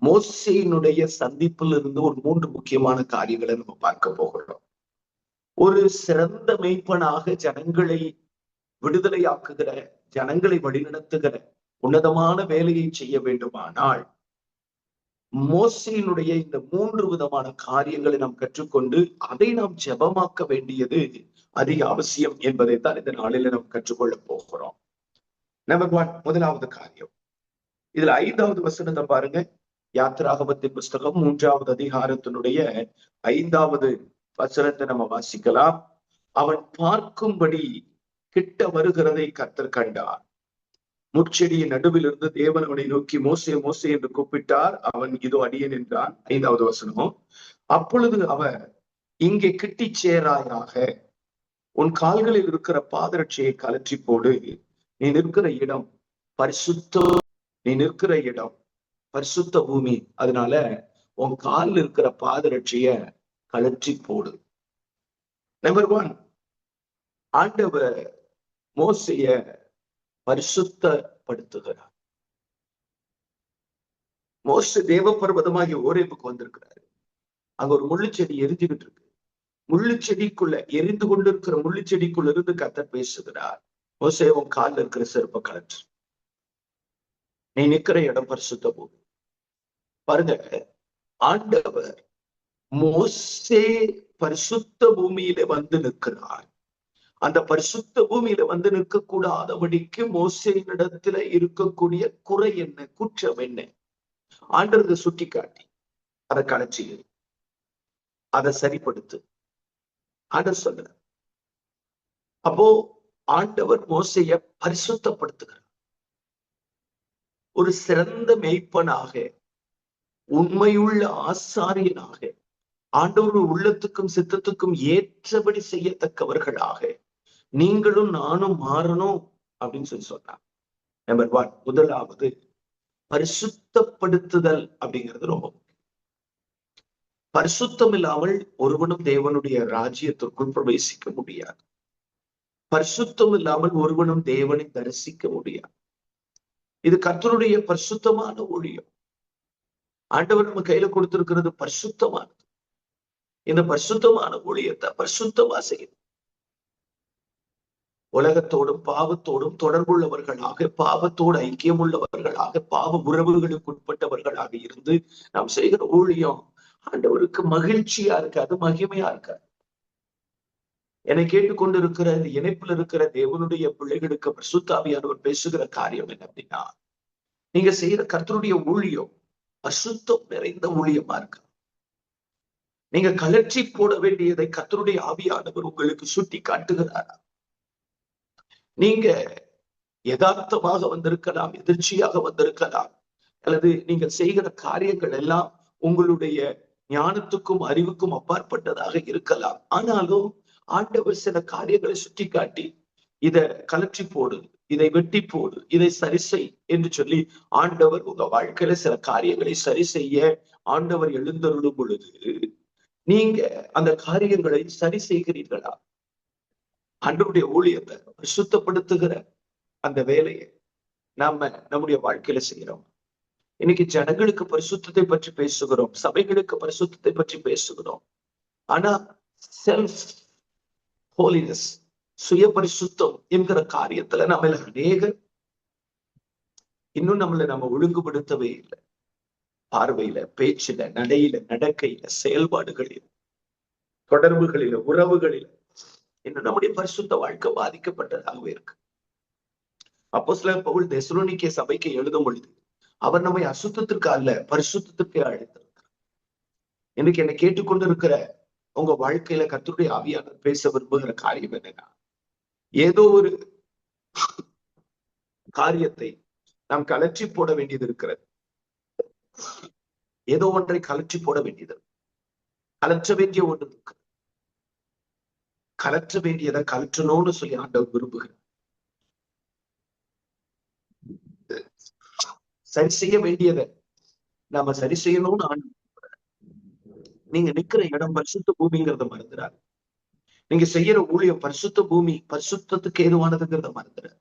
மோசேயினுடைய சந்திப்புல இருந்து ஒரு 3 முக்கியமான காரியங்களை நம்ம பார்க்க போகிறோம். ஒரு சிறந்த மெய்ப்பனாக ஜனங்களை விடுதலையாக்குகிற, ஜனங்களை வழிநடத்துகிற உன்னதமான வேலையை செய்ய வேண்டுமானால் மோசேயினுடைய இந்த 3 விதமான காரியங்களை நாம் கற்றுக்கொண்டு அதை நாம் ஜெபமாக்க வேண்டியது அதிக அவசியம் என்பதைத்தான் இந்த நாளில நாம் கற்றுக்கொள்ள போகிறோம். நம்பர் 1, முதலாவது காரியம். இதுல 5வது வசனத்தை பாருங்க. யாத்திராகமத்தின் புஸ்தகம் 3வது அதிகாரத்தினுடைய 5வது வசனத்தை நம்ம வாசிக்கலாம். அவன் பார்க்கும்படி கிட்ட வருகிறதை கர்த்தர் கண்டார். முட்செடியின் நடுவில் இருந்து தேவன் அவனை நோக்கி மோசே மோசே என்று கூப்பிட்டார். அவன் இதோ அடியேன் என்றான். 5வது வசனம். அப்பொழுது அவர், இங்கே கிட்டி சேராயாக, உன் கால்களில் இருக்கிற பாதரட்சியை கலற்றி போடு, நீ நிற்கிற இடம் பரிசுத்த பூமி, அதனால உன் காலில் இருக்கிற பாதரட்சிய கலற்றி போடு. நம்பர் 1, ஆண்டவர் மோசைய பரிசுத்தப்படுத்துகிறார். மோசே தேவ பர்வதமாகிய ஓரேபுக்கு வந்திருக்கிறாரு. அங்க ஒரு முள்ளுச்செடி எரிஞ்சுக்கிட்டு இருக்கு. முள்ளுச்செடிக்குள்ள, எரிந்து கொண்டிருக்கிற முள்ளுச்செடிக்குள்ள இருந்து கர்த்தர் பேசுகிறார். மோசே, உன் காலில் இருக்கிற செருப்பை கலற்று, நீ நிக்கிற இடம் பரிசுத்த பூமி. பாருங்க, ஆண்டவர் மோசே பரிசுத்த பூமியில வந்து நிற்கிறார். அந்த பரிசுத்த பூமியில வந்து நிற்கக்கூடாதபடிக்கு மோசேயினிடத்துல இருக்கக்கூடிய குறை என்ன, குற்றம் என்ன, ஆண்டவருக்கு சுட்டி காட்டி அதை கலைச்சி அதை சரிப்படுத்து ஆண்டவர் சொல்ற. அப்போ ஆண்டவர் மோசைய பரிசுத்தப்படுத்துகிறார். ஒரு சிறந்த மெய்ப்பனாக, உண்மையுள்ள ஆசாரியனாக, ஆண்டவர் உள்ளத்துக்கும் சித்தத்துக்கும் ஏற்றபடி செய்யத்தக்கவர்களாக நீங்களும் நானும் மாறணும் அப்படின்னு சொல்லி சொன்னார். நம்பர் 1, முதலாவது பரிசுத்தப்படுத்துதல் அப்படிங்கிறது ரொம்ப முக்கியம். பரிசுத்தம் இல்லாமல் ஒருவனும் தேவனுடைய ராஜ்யத்திற்குள் பிரவேசிக்க முடியாது. பரிசுத்தம் இல்லாமல் ஒருவனும் தேவனை தரிசிக்க முடியாது. இது கர்த்தருடைய பரிசுத்தமான ஊழியம். ஆண்டவர் நம்ம கையில கொடுத்திருக்கிறது பரிசுத்தமானது. இந்த பரிசுத்தமான ஊழியத்தை பரிசுத்தமா செய்யும். உலகத்தோடும் பாவத்தோடும் தொடர்புள்ளவர்களாக, பாவத்தோடு ஐக்கியம் உள்ளவர்களாக, பாவ உறவுகளுக்கு உட்பட்டவர்களாக இருந்து நாம் செய்கிற ஊழியம் ஆண்டவருக்கு மகிழ்ச்சியா இருக்காது, மகிமையா இருக்காது. என்னை கேட்டுக்கொண்டிருக்கிற இந்த இணைப்பில் இருக்கிற தேவனுடைய பிள்ளைகளுக்கு பரிசுத்த ஆவியானவர் பேசுகிற காரியம் என்ன அப்படின்னா, நீங்க செய்யற கர்த்தருடைய ஊழியம் பரிசுத்தம் நிறைந்த ஊழியமா இருக்கு. நீங்க கலற்றி போட வேண்டியதை கர்த்தருடைய ஆவியானவர் உங்களுக்கு சுட்டி காட்டுகிறாரா? நீங்க யதார்த்தமாக வந்திருக்கலாம், எதிர்ச்சியாக வந்திருக்கலாம், அல்லது நீங்கள் செய்கிற காரியங்கள் எல்லாம் உங்களுடைய ஞானத்துக்கும் அறிவுக்கும் அப்பாற்பட்டதாக இருக்கலாம். ஆனாலும் ஆண்டவர் சில காரியங்களை சுட்டி காட்டி, இதை கலற்றி போடு, இதை வெட்டி போடு, இதை சரி செய் என்று சொல்லி ஆண்டவர் உங்க வாழ்க்கையில சில காரியங்களை சரி செய்ய ஆண்டவர் எழுந்தருளும் பொழுது நீங்க அந்த காரியங்களை சரி செய்கிறீர்களா? ஆண்டவருடைய ஊழியத்தை சுத்தப்படுத்துகிற அந்த வேலையை நாம நம்முடைய வாழ்க்கையில செய்யறோம். இன்னைக்கு ஜனங்களுக்கு பரிசுத்தத்தை பற்றி பேசுகிறோம், சபைகளுக்கு பரிசுத்தத்தை பற்றி பேசுகிறோம். ஆனா செல்ஃப் ஹோலினஸ், சுய பரிசுத்தம் என்கிற காரியத்துல நம்ம அநேகர் இன்னும் நம்ம ஒழுங்குபடுத்தவே இல்லை. பார்வையில, பேச்சுல, நடையில, நடக்கையில, செயல்பாடுகளில, தொடர்புகளில, உறவுகளில இன்னும் நம்முடைய பரிசுத்த வாழ்க்கை பாதிக்கப்பட்டதாகவே இருக்கு. அப்போஸ்தலர் பவுல் தெசலோனிக்கே சபைக்கு எழுதும் பொழுது அவர் நம்மை அசுத்தத்திற்கு அல்ல பரிசுத்தத்திற்கே அழைத்திருக்கிறார். இன்னைக்கு என்னை கேட்டுக்கொண்டிருக்கிற உங்க வாழ்க்கையில கர்த்தருடைய ஆவியானவர் பேச விரும்புகிற காரியம் என்னன்னா, ஏதோ ஒரு காரியத்தை நாம் கலற்றி போட வேண்டியது இருக்கிறது. ஏதோ ஒன்றை கலற்றி போட வேண்டியது, கலற்ற வேண்டிய ஒன்று இருக்கு. கலற்ற வேண்டியதை கலற்றணும்னு சொல்லி ஆண்டவர் விரும்புகிறார். சரி செய்ய வேண்டியதை நாம சரி செய்யணும்னு ஆண்டவர். நீங்க நிக்கிற இடம் பரிசுத்த பூமிங்கிறத மறந்துடாரு. நீங்க செய்யற ஊழியம் பரிசுத்த பூமி, பரிசுத்தத்துக்கு ஏதுவானதுங்கிறத மறந்துடாரு.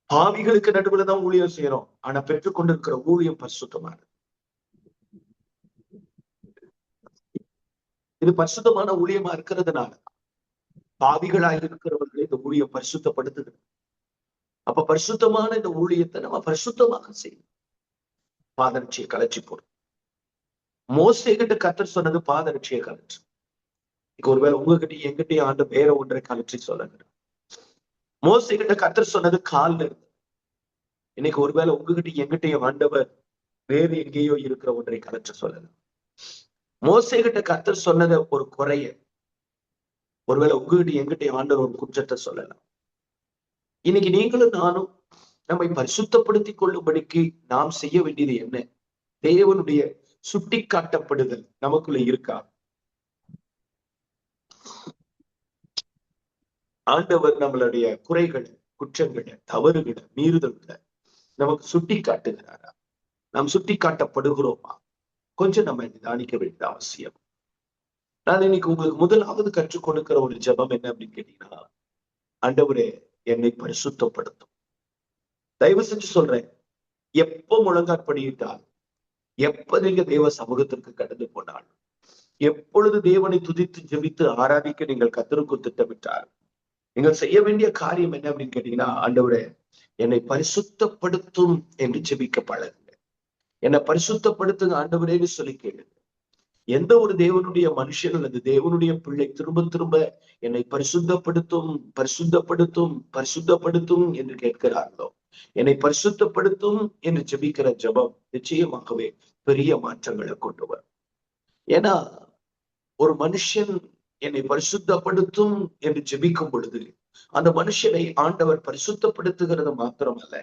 பாவிகளுக்கு நடுவுல தான் ஊழியம் செய்யறோம், ஆனா பெற்றுக்கொண்டிருக்கிற ஊழியம் பரிசுத்தமானது. இது பரிசுத்தமான ஊழியமா இருக்கிறதுனால பாவிகளாக இருக்கிறவர்களை இந்த ஊழியம் பரிசுத்தப்படுத்துகிறது. அப்ப பரிசுத்தமான இந்த ஊழியத்தை நம்ம பரிசுத்தமாக செய்யணும். பாதரட்சியை கலச்சி போடும். மோசே கிட்ட கர்த்தர் சொன்னது பாதரட்சியை கலற்று. ஒருவேளை உங்ககிட்ட எங்கிட்டயும் ஆண்டு வேற ஒன்றை கலற்றி சொல்லுங்க. மோசே கிட்ட கர்த்தர் சொன்னது கால் இருந்து. இன்னைக்கு ஒருவேளை உங்ககிட்ட எங்கிட்டயும் ஆண்டவர் வேறு எங்கேயோ இருக்கிற ஒன்றை கலற்ற சொல்லலாம். மோசே கிட்ட கர்த்தர் சொன்னதை ஒரு குறைய ஒருவேளை உங்ககிட்ட எங்கிட்டயும் ஆண்டவர் ஒரு குற்றத்தை சொல்லலாம். இன்னைக்கு நீங்களும் நானும் நம்மை பரிசுத்தப்படுத்தி கொள்ளும்படிக்கு நாம் செய்ய வேண்டியது என்ன? தேவனுடைய சுட்டி காட்டப்படுதல் நமக்குள்ள இருக்கா? ஆண்டவர் நம்மளுடைய குறைகளை, குற்றங்களை, தவறுகளை, மீறுதல்களை நமக்கு சுட்டி காட்டுகிறாரா? நாம் சுட்டி காட்டப்படுகிறோமா? கொஞ்சம் நம்ம நிதானிக்க வேண்டியது அவசியம். நான் இன்னைக்கு உங்களுக்கு முதலாவது கற்றுக் கொடுக்கிற ஒரு ஜெபம் என்ன அப்படின்னு கேட்டீங்கன்னா, ஆண்டவரே என்னை பரிசுத்தப்படுத்தும். தயவு செஞ்சு சொல்றேன், எப்ப முழங்காற்படியிட்டால், எப்ப நீங்க தேவ சமூகத்திற்கு கடந்து போனாலும், எப்பொழுது தேவனை துதித்து ஜெபித்து ஆராதிக்க நீங்கள் கர்த்தருக்கு திட்டமிட்டால், நீங்கள் செய்ய வேண்டிய காரியம் என்ன அப்படின்னு கேட்டீங்கன்னா, ஆண்டவரே என்னை பரிசுத்தப்படுத்தும் என்று ஜெபிக்க பழகுங்க. என்னை பரிசுத்தப்படுத்துங்க ஆண்டவரேன்னு சொல்லி கேளுங்க. எந்த ஒரு தேவனுடைய மனுஷன் அல்லது தேவனுடைய பிள்ளை திரும்ப திரும்ப என்னை பரிசுத்தப்படுத்தும் பரிசுத்தப்படுத்தும் பரிசுத்தப்படுத்தும் என்று கேட்கிறார்களோ, என்னை பரிசுத்தப்படுத்தும் என்று ஜெபிக்கிற ஜெபம் நிச்சயமாகவே பெரிய மாற்றங்களை கொண்டு வரும். ஏன்னா ஒரு மனுஷன் என்னை பரிசுத்தப்படுத்தும் என்று ஜெபிக்கும் பொழுது அந்த மனுஷனை ஆண்டவர் பரிசுத்தப்படுத்துகிறது மாத்திரமல்ல,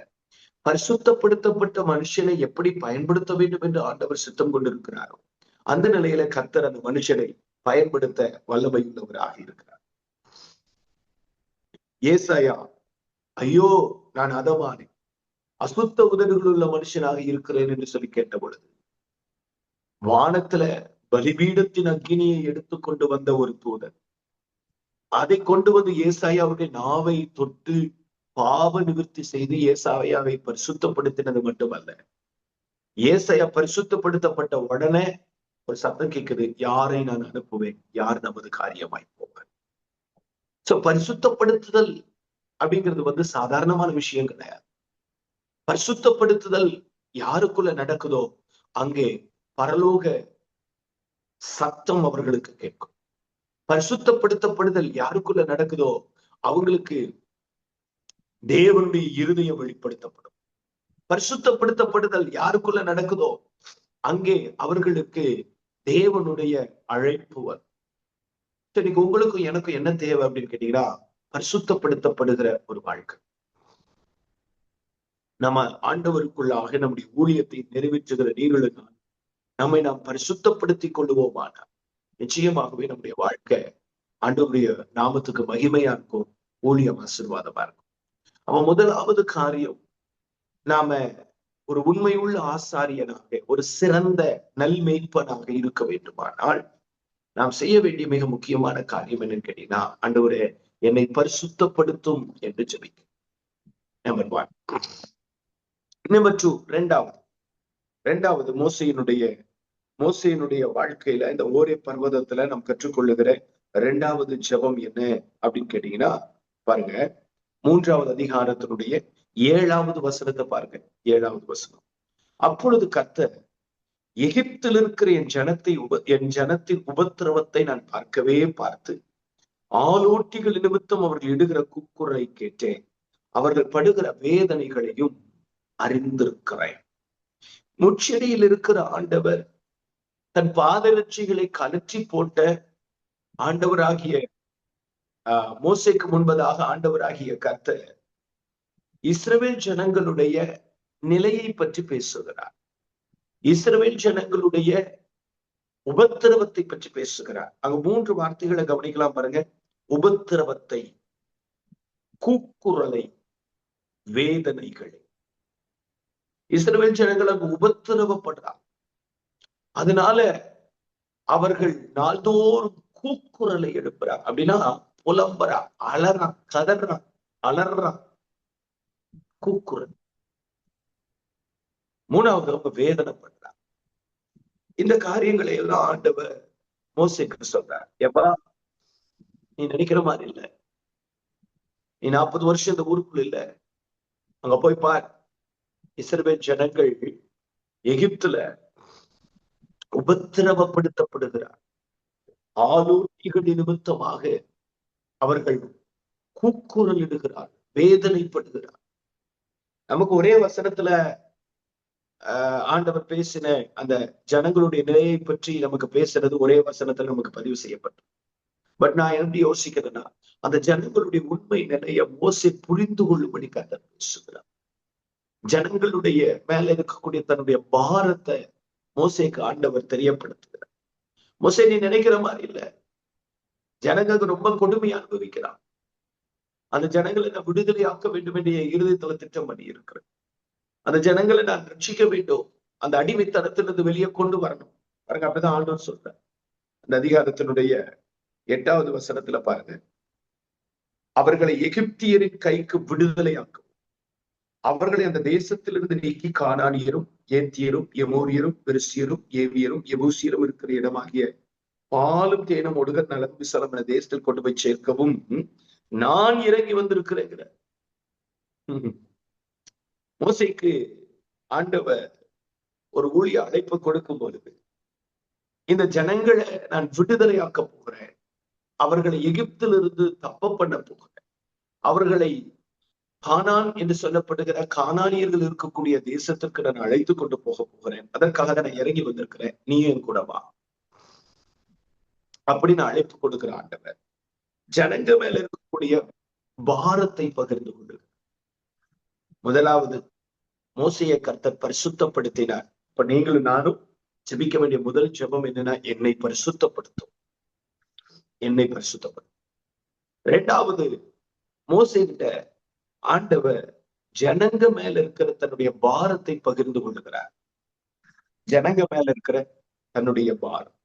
பரிசுத்தப்படுத்தப்பட்ட மனுஷனை எப்படி பயன்படுத்த வேண்டும் என்று ஆண்டவர் சித்தம் கொண்டிருக்கிறாரோ அந்த நிலையில கர்த்தர் அந்த மனுஷனை பயன்படுத்த வல்லமை உள்ளவராக இருக்கிறார். ஏசாயா, ஐயோ நான் அதமானே, அசுத்த உதடுகள் உள்ள மனுஷனாக இருக்கிறேன் என்று சொல்லி கேட்ட பொழுது, வானத்துல பலிபீடத்தின் அக்கினியை எடுத்துக்கொண்டு வந்த ஒரு தூதன் அதை கொண்டு வந்து ஏசாயாவுடைய நாவை தொட்டு பாவ நிவர்த்தி செய்து ஏசாயாவை பரிசுத்தப்படுத்தினது மட்டுமல்ல, ஏசாயா பரிசுத்தப்படுத்தப்பட்ட உடனே ஒரு சத்தம் கேட்குது, யாரை நான் அனுப்புவேன், யார் நமது காரியமாய் போவேன். சோ பரிசுத்தப்படுத்துதல் அப்படிங்கிறது சாதாரணமான விஷயம் கிடையாது. பரிசுத்தப்படுத்துதல் யாருக்குள்ள நடக்குதோ அங்கே பரலோக சத்தம் அவர்களுக்கு கேட்கும். பரிசுத்தப்படுத்தப்படுதல் யாருக்குள்ள நடக்குதோ அவங்களுக்கு தேவனுடைய இருதயம் வெளிப்படுத்தப்படும். பரிசுத்தப்படுத்தப்படுதல் யாருக்குள்ள நடக்குதோ அங்கே அவர்களுக்கு தேவனுடைய அழைப்பு வரும். இன்னைக்கு உங்களுக்கும் எனக்கும் என்ன தேவை அப்படின்னு கேட்டீங்கன்னா, பரிசுத்தப்படுத்தப்படுகிற ஒரு வாழ்க்கை. நம்ம ஆண்டவருக்குள்ளாக நம்முடைய ஊழியத்தை நிறைவேற்றுகிற நீங்களும் நம்மை நாம் பரிசுத்தப்படுத்திக் கொள்ளுவோமானால் நிச்சயமாகவே நம்முடைய வாழ்க்கை ஆண்டவருடைய நாமத்துக்கு மகிமையா இருக்கும், ஊழியம் ஆசீர்வாதமா இருக்கும். அவன் முதலாவது காரியம், நாம ஒரு உண்மையுள்ள ஆசாரியனாக, ஒரு சிறந்த நல்மேய்ப்பனாக இருக்க வேண்டுமானால் நாம் செய்ய வேண்டிய மிக முக்கியமான காரியம் என்னன்னு கேட்டீங்கன்னா, ஆண்டவரே என்னை பரிசுத்தப்படுத்தும் என்று ஜெபிக்க. நம்பர் 1. நம்பர் 2, இரண்டாவது மோசேயினுடைய வாழ்க்கையில இந்த ஓரே பர்வதத்துல நாம் கற்றுக்கொள்ளுகிற 2வது ஜெபம் என்ன அப்படின்னு கேட்டீங்கன்னா, பாருங்க 3வது அதிகாரத்தினுடைய 7வது வசனத்தை பாருங்க. 7வது வசனம். அப்பொழுது கர்த்தர், எகிப்தில் இருக்கிற என் ஜனத்தின் உபத்திரவத்தை நான் பார்த்து ஆலோட்டிகள் நிமித்தம் அவர்கள் இடுகிற கூக்குரலை கேட்டேன், அவர்கள் படுகிற வேதனைகளையும் அறிந்திருக்கிறேன். முச்செடியில் இருக்கிற ஆண்டவர் தன் பாதரட்சிகளை கலற்றி போட்ட ஆண்டவராகிய மோசேக்கு முன்பதாக ஆண்டவராகிய கர்த்தர் இஸ்ரவேல் ஜனங்களுடைய நிலையை பற்றி பேசுகிறார். இஸ்ரவேல் ஜனங்களுடைய உபத்திரவத்தை பற்றி பேசுகிறார். அங்க 3 வார்த்தைகளை கவனிக்கலாம் பாருங்க. உபத்திரவத்தை, கூக்குரலை, வேதனைகளை. இஸ்ரவேல் ஜனங்கள் அங்கு உபத்திரவப்படுறார். அதனால அவர்கள் நாள்தோறும் கூக்குரலை எடுக்கிறார். அப்படின்னா புலம்புறா, அலறா, கதறா, அலறா, கூக்குரல். 3வது அவங்க வேதனைப்படுறார். இந்த காரியங்களை எல்லாம் ஆண்டவர் மோசேக்கு சொல்றார். எப்பா, நீ நினைக்கிற மாதிரி இல்ல, நீ 40 வருஷம் இந்த ஊருக்குள்ள இல்ல, அங்க போய் பார், இஸ்ரவேல் ஜனங்கள் எகிப்துல உபத்திரவப்படுத்தப்படுகிறார். ஆலோட்டிகள் நிமித்தமாக அவர்கள் கூக்குரல் இடுகிறார், வேதனைப்படுகிறார். நமக்கு ஒரே வசனத்துல ஆண்டவர் பேசின அந்த ஜனங்களுடைய நிலையை பற்றி நமக்கு பேசுறது ஒரே வசனத்துல நமக்கு பதிவு செய்யப்பட்டது. பட் நான் எப்படி யோசிக்கிறேன்னா, அந்த ஜனங்களுடைய உண்மை நிலையை மோசே புரிந்து கொள்ளும்படி கர்த்தர் பேசுகிறார். ஜனங்களுடைய மேல இருக்கக்கூடிய தன்னுடைய பாரத்தை மோசேக்கு ஆண்டவர் தெரியப்படுத்துகிறார். மோசே, நீ நினைக்கிற மாதிரி இல்ல, ஜனங்களுக்கு ரொம்ப கொடுமையை அனுபவிக்கிறான். அந்த ஜனங்களை நான் விடுதலையாக்க வேண்டும் என்ற இருதயத்துல திட்டம் பண்ணி இருக்கிறேன். அந்த ஜனங்களை நான் ரட்சிக்க வேண்டும், அந்த அடிமைத்தனத்திலிருந்து வெளியே கொண்டு வரணும். பாருங்க, அப்படிதான் ஆண்டவர் சொல்றார். அந்த அதிகாரத்தினுடைய 8வது வசனத்துல பாருங்க, அவர்களை எகிப்தியரின் கைக்கு விடுதலையாக்கும், அவர்களை அந்த தேசத்திலிருந்து நீக்கி கானானியரும், ஏத்தியரும், எமோரியரும், பெருசியரும், ஏவியரும், எபூசியரும் இருக்கிற இடமாகிய பாலும் தேனும் ஒடுக நலம் விசலம் என தேசத்தில் கொண்டு போய் சேர்க்கவும் நான் இறங்கி வந்திருக்கிறேங்கிற. மோசேக்கு ஆண்டவர் ஒரு ஊழிய அழைப்பு கொடுக்கும் பொழுது, இந்த ஜனங்களை நான் விடுதலையாக்க போகிறேன், அவர்களை எகிப்திலிருந்து தப்ப பண்ண போகிறேன், அவர்களை கானான் என்று சொல்லப்படுகிற கானானியர்கள் இருக்கக்கூடிய தேசத்திற்கு நான் அழைத்து கொண்டு போக போகிறேன், அதற்காக நான் இறங்கி வந்திருக்கிறேன், நீயும் கூட வா அப்படின்னு அழைப்பு கொடுக்கிற ஆண்டவர் ஜனங்க மேல இருக்கக்கூடிய பாரத்தை பகிர்ந்து கொண்டு, முதலாவது மோசேயை கர்த்தர் பரிசுத்தப்படுத்தினார். இப்ப நீங்களும் நானும் ஜெபிக்க வேண்டிய முதல் ஜெபம் என்னன்னா, என்னை பரிசுத்தப்படுத்தும், என்னை பரிசுத்தப்படுத்தும். 2வது, மோசே கிட்ட ஆண்டவர் ஜனங்க மேல இருக்கிற தன்னுடைய பாரத்தை பகிர்ந்து கொள்ளுகிறார். ஜனங்க மேல இருக்கிற தன்னுடைய பாரம்.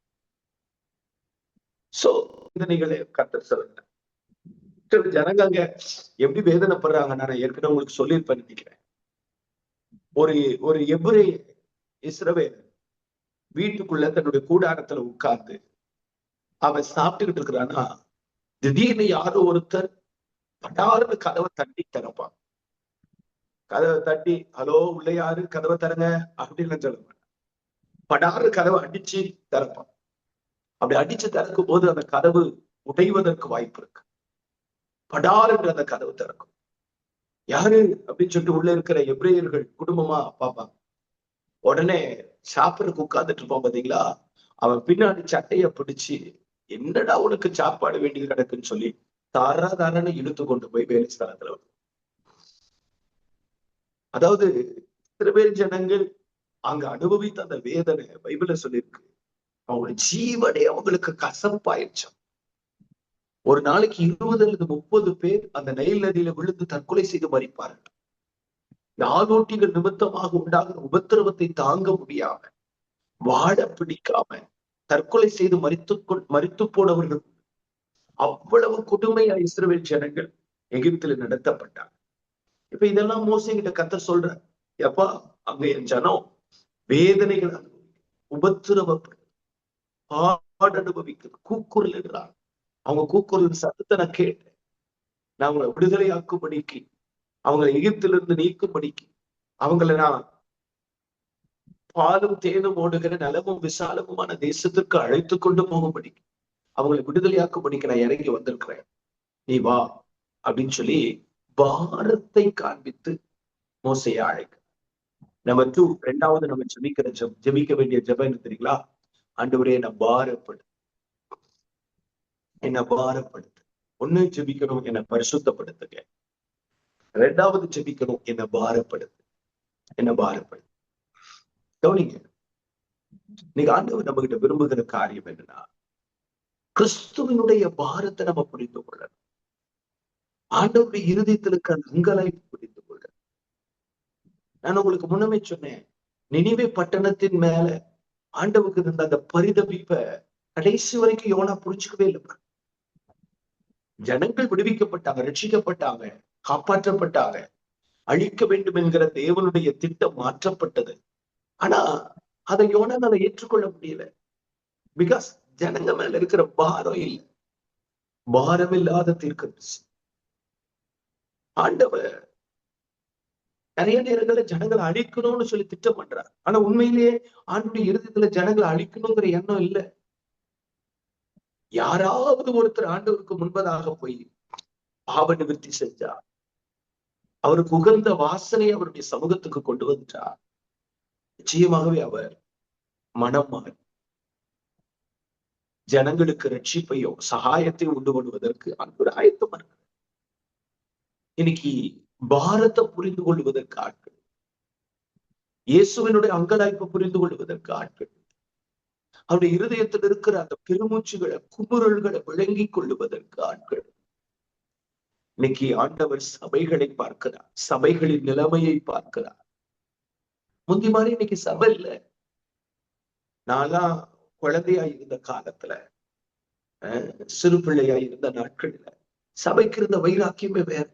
சோ வேதனைகளை கர்த்தர் சொல்லுங்க. ஜனங்க அங்க எப்படி வேதனைப்படுறாங்க நான் ஏற்கனவே உங்களுக்கு சொல்லியிருப்பேன் நினைக்கிறேன். ஒரு எபிரே இஸ்ரவேல் வீட்டுக்குள்ள தன்னுடைய கூடாரத்துல உட்கார்ந்து அவன் சாப்பிட்டுக்கிட்டு இருக்கிறான்னா, திடீர்னு யாரோ ஒருத்தர் படார்னு கதவை தட்டி திறப்பான். கதவை தட்டி, ஹலோ உள்ள யாரு, கதவை தரங்க அப்படின்னு சொல்ல மாட்டான். படார்னு கதவை அடிச்சு திறப்பான். அப்படி அடிச்சு திறக்கும் போது அந்த கதவு உடைவதற்கு வாய்ப்பு இருக்கு. படார் என்று அந்த கதவு திறக்கும். யாரு அப்படின்னு சொல்லிட்டு உள்ள இருக்கிற எபிரேயர்கள் குடும்பமா பார்ப்பாங்க. உடனே சாப்பிடறதுக்கு உட்கார்ந்துட்டு இருப்பான் பாத்தீங்களா, அவன் பின்னாடி சட்டைய பிடிச்சு என்னடா உனக்கு சாப்பாடு வேண்டியது கிடக்குன்னு சொல்லி தரன்னு இழுத்து கொண்டு போய் வேலை ஸ்தலத்துல. அதாவது இஸ்ரவேல் ஜனங்கள் அங்க அனுபவித்த அந்த வேதனை பைபிள்ல சொல்லியிருக்கு. அவங்க ஜீவனே அவங்களுக்கு கசப்பாயிடுச்சு. ஒரு நாளைக்கு 20 அல்லது 30 பேர் அந்த நைல் நதியில விழுந்து தற்கொலை செய்து மரிப்பார்கள். நாளோட்டிகள் நிமித்தமாக உண்டாகிற உபத்திரவத்தை தாங்க முடியாம, வாழ பிடிக்காம தற்கொலை செய்து மரித்து போனவர்கள். அவ்வளவு கொடுமையா இஸ்ரவேல் ஜனங்கள் எகிப்தில நடத்தப்பட்டாங்க. இப்ப இதெல்லாம் மோசே கிட்ட கர்த்தர் சொல்ற, எப்பா அங்க என் ஜனம் வேதனைகள் உபத்திரவப்படு பாடு அனுபவிக்குது, கூக்குரல் இருக்கிறாங்க. அவங்க கூக்குரல் சத்தத்தை நான் கேட்டேன். நான் அவங்களை விடுதலையாக்கும்படிக்கு, அவங்களை எகிப்திலிருந்து நீக்கும்படிக்கு, அவங்களை நான் பாலும் தேனும் ஓடுகிற நலமும் விசாலமுமான தேசத்திற்கு அழைத்து கொண்டு போகும்படிக்கு, அவங்களை விடுதலையாக்கும்படிக்கு நான் இறங்கி வந்திருக்கிறேன், நீ வா அப்படின்னு சொல்லி பாரத்தை காண்பித்து மோசையை அழைக்க. நம்பர் 2, ரெண்டாவது நம்ம ஜெபிக்க வேண்டிய ஜெபம் என்ன தெரியுங்களா? ஆண்டவரே என்ன பாரப்படுத்து, என்ன பாரப்படுத்து. ஒண்ணு ஜெபிக்கணும், என்ன பரிசுத்தப்படுத்துங்க. ரெண்டாவது ஜெபிக்கணும், என்ன பாரப்படுத்து, என்ன பாரப்படுத்து. கவனிங்க, நீங்க ஆண்டவர் நம்ம கிட்ட விரும்புகிற காரியம் என்னன்னா, கிறிஸ்துவனுடைய பாரத்தை நம்ம புரிந்து கொள்ளணும். ஆண்டவருடைய இருதயத்தில் இருக்கிற அங்கலாய்ப்பு புரிந்து கொள்ள. நான் உங்களுக்கு முன்னமே சொன்னேன், நினிவே பட்டணத்தின் மேல ஆண்டவருக்கு இருந்த அந்த பரிதபிப்ப கடைசி வரைக்கும் யோனா புரிஞ்சுக்கவே இல்லை. ஜனங்கள் விடுவிக்கப்பட்டாங்க, ரட்சிக்கப்பட்டாங்க, காப்பாற்றப்பட்டாங்க, அழிக்க வேண்டும் என்கிற தேவனுடைய திட்டம் மாற்றப்பட்டது. ஆனா அதை யோனால ஏற்றுக்கொள்ள முடியல. பிகாஸ் ஜனங்க மேல இருக்கிற பாரம் இல்லை. பாரம் இல்லாத தீர்க்கதரிசி ஆண்டவர் நிறைய நேரங்கள்ல ஜனங்களை அழிக்கணும்னு சொல்லி திட்டம் பண்றார். ஆனா உண்மையிலேயே ஆண்டுடைய இருதயத்துல ஜனங்களை அழிக்கணுங்கிற எண்ணம் இல்லை. யாராவது ஒருத்தர் ஆண்டவருக்கு முன்பதாக போய் பாவ நிவர்த்தி செஞ்சா, அவருக்கு உகந்த வாசனை அவருடைய சமூகத்துக்கு கொண்டு வந்துட்டா, நிச்சயமாகவே அவர் மனம் மாறி ஜனங்களுக்கு ரட்சிப்பையோ சகாயத்தை உண்டு பண்ணுவதற்கு அன்பு ஆயத்தமா இருக்கு. இன்னைக்கு பாரத்தை புரிந்து கொள்வதற்கு ஆட்கள், இயேசுவினுடைய அங்கலாய்ப்பை புரிந்து கொள்வதற்கு ஆட்கள், அவருடைய இருதயத்தில் இருக்கிற அந்த பெருமூச்சுகளை குமுறல்களை விளங்கிக் கொள்ளுவதற்கு ஆட்கள். இன்னைக்கு ஆண்டவர் சபைகளை பார்க்கிறார், சபைகளின் நிலைமையை பார்க்கிறார். முந்தி மாதிரி இன்னைக்கு சபை இல்லை. நான்லாம் குழந்தையா இருந்த காலத்துல, சிறு பிள்ளையா இருந்த நாட்கள்ல சபைக்கு இருந்த வைராக்கியமே வேற.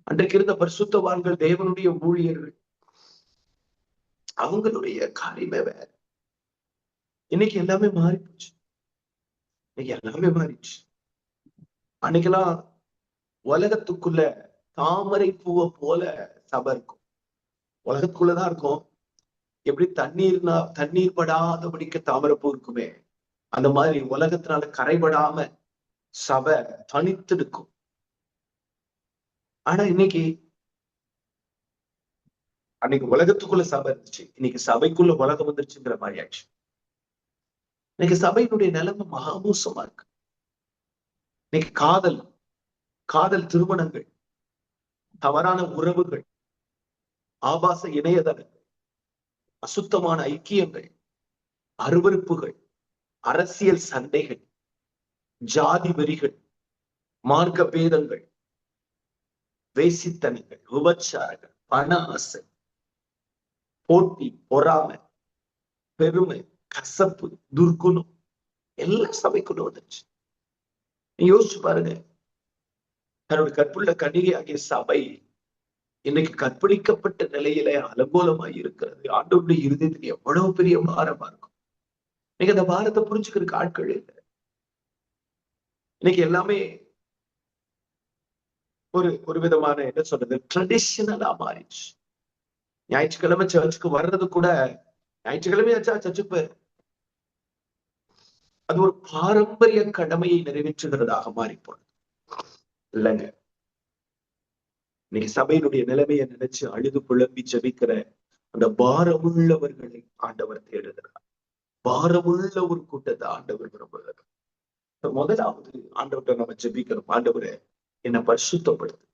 அன்றைக்கு இருந்த பரிசுத்தவான்கள், தேவனுடைய ஊழியர்கள், அவங்களுடைய காரியமே வேற. இன்னைக்கு எல்லாமே மாறி போச்சு. இன்னைக்கு எல்லாமே மாறிடுச்சு. அன்னைக்கெல்லாம் உலகத்துக்குள்ள தாமரை பூவை போல சபை இருக்கும். உலகத்துக்குள்ளதான் இருக்கும். எப்படி தண்ணீர் படாதபடிக்க தாமரைப்பூ இருக்குமே, அந்த மாதிரி உலகத்தினால கரைபடாம சபை தனித்து இருக்கும். ஆனா இன்னைக்கு அன்னைக்கு உலகத்துக்குள்ள சபை இருந்துச்சு, இன்னைக்கு சபைக்குள்ள உலகம் வந்துருச்சுங்கிற மாதிரி ஆச்சு. இன்னைக்கு சபையினுடைய நிலைமை மகாமோசமா இருக்கு. இன்னைக்கு காதல் திருமணங்கள், தவறான உறவுகள், ஆபாச இணையதளங்கள், அசுத்தமான ஐக்கியங்கள், அருவருப்புகள், அரசியல் சண்டைகள், ஜாதி வெறிகள், மார்க்க பேதங்கள், வேசித்தனங்கள், விபச்சாரங்கள், பண ஆசை, போட்டி, பொறாமை, பெருமை, கசப்பு, துர்க்குணம் எல்லாம் சபைக்குள்ள வந்துருச்சு. நீ யோசிச்சு பாருங்க, தன்னுடைய கற்புள்ள கன்னிகை ஆகிய சபை இன்னைக்கு கற்பழிக்கப்பட்ட நிலையில அலங்கோலமாய் இருக்கிறது. ஆண்டவருடைய இருதயத்துக்கு எவ்வளவு பெரிய பாரமா இருக்கும். இன்னைக்கு அந்த பாரத்தை புரிஞ்சுக்கிறதுக்கு ஆட்கள் இல்லை. இன்னைக்கு எல்லாமே ஒரு விதமான என்ன சொல்றது, ட்ரெடிஷனலா மாறிடுச்சு. ஞாயிற்றுக்கிழமை சர்ச்சுக்கு வர்றது கூட, ஞாயிற்றுக்கிழமையாச்சா சர்ச்சுக்கு போய், அது ஒரு பாரம்பரிய கடமையை நிறைவேற்றுகிறதாக மாறி போனது இல்லைங்க. இன்னைக்கு சபையினுடைய நிலைமையை நினைச்சு அழுது புலம்பி ஜெபிக்கிற அந்த பாரமுள்ளவர்களை ஆண்டவர் தேடுகிறார். பாரமுள்ள ஒரு கூட்டத்தை ஆண்டவர் விரும்புகிறார். முதலாவது ஆண்டவர்கிட்ட நம்ம ஜெபிக்கிறோம், ஆண்டவரே என்னை பரிசுத்தப்படுத்து.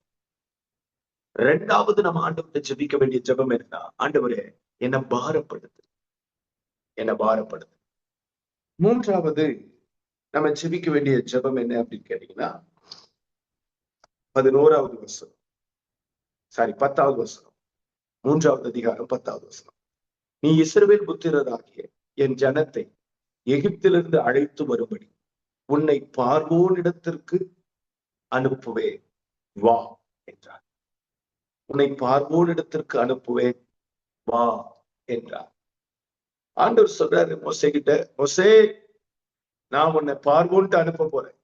ரெண்டாவது நம்ம ஆண்டவர்கிட்ட ஜெபிக்க வேண்டிய ஜெபம் என்ன, ஆண்டவரே என்னை பாரப்படுத்து, என்னை பாரப்படுத்து. மூன்றாவது நம்ம ஜெபிக்க வேண்டிய ஜெபம் என்ன அப்படின்னு கேட்டீங்கன்னா 11வது வசனம், 10வது வசனம், 3வது அதிகாரம் 10வது வசனம். நீ இஸ்ரவேல் புத்திரராகிய என் ஜனத்தை எகிப்திலிருந்து அழைத்து வரும்படி உன்னை பார்வோனிடத்திற்கு அனுப்புவேன் வா என்றார். உன்னை பார்வோனிடத்திற்கு அனுப்புவேன் வா என்றார். ஆண்டவர் சொல்றாரு மோசே கிட்ட, மோசே நான் உன்னை பார்வோன்ட்டு அனுப்ப போறேன்.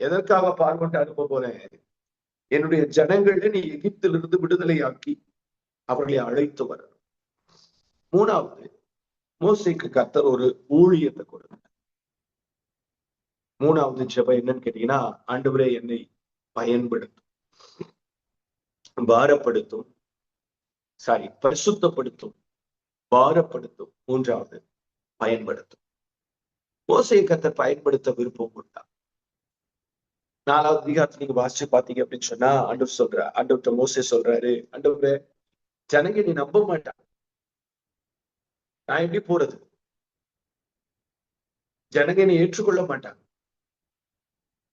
எதற்காக பார்வோன்ட்டு அனுப்ப போறேன்? என்னுடைய ஜனங்களை நீ எகிப்திலிருந்து விடுதலையாக்கி அவர்களை அழைத்து வர. மூணாவது, மோசேக்கு கர்த்தர் ஒரு ஊழியத்தை கொடுங்க. மூணாவது ஜெபம் என்னன்னு கேட்டீங்கன்னா, ஆண்டவரே என்னை பயன்படுத்தும், பாரப்படுத்தும், பரிசுத்தப்படுத்தும், பாரப்படுத்தும். மூன்றாவது பயன்படுத்தும். மோசேயை கர்த்தர் பயன்படுத்த விருப்பம் கொண்டா. 4வது அதிகாரத்துல நீங்க வாசிச்சு பாத்தீங்க அப்படின்னு சொன்னா, ஆண்டவர்கிட்ட மோசே சொல்றாரு, ஆண்டவரே ஜனங்க நீ நம்ப மாட்டான், நான் எப்படி போறது? ஜனங்க நீ ஏற்றுக்கொள்ள மாட்டாங்க.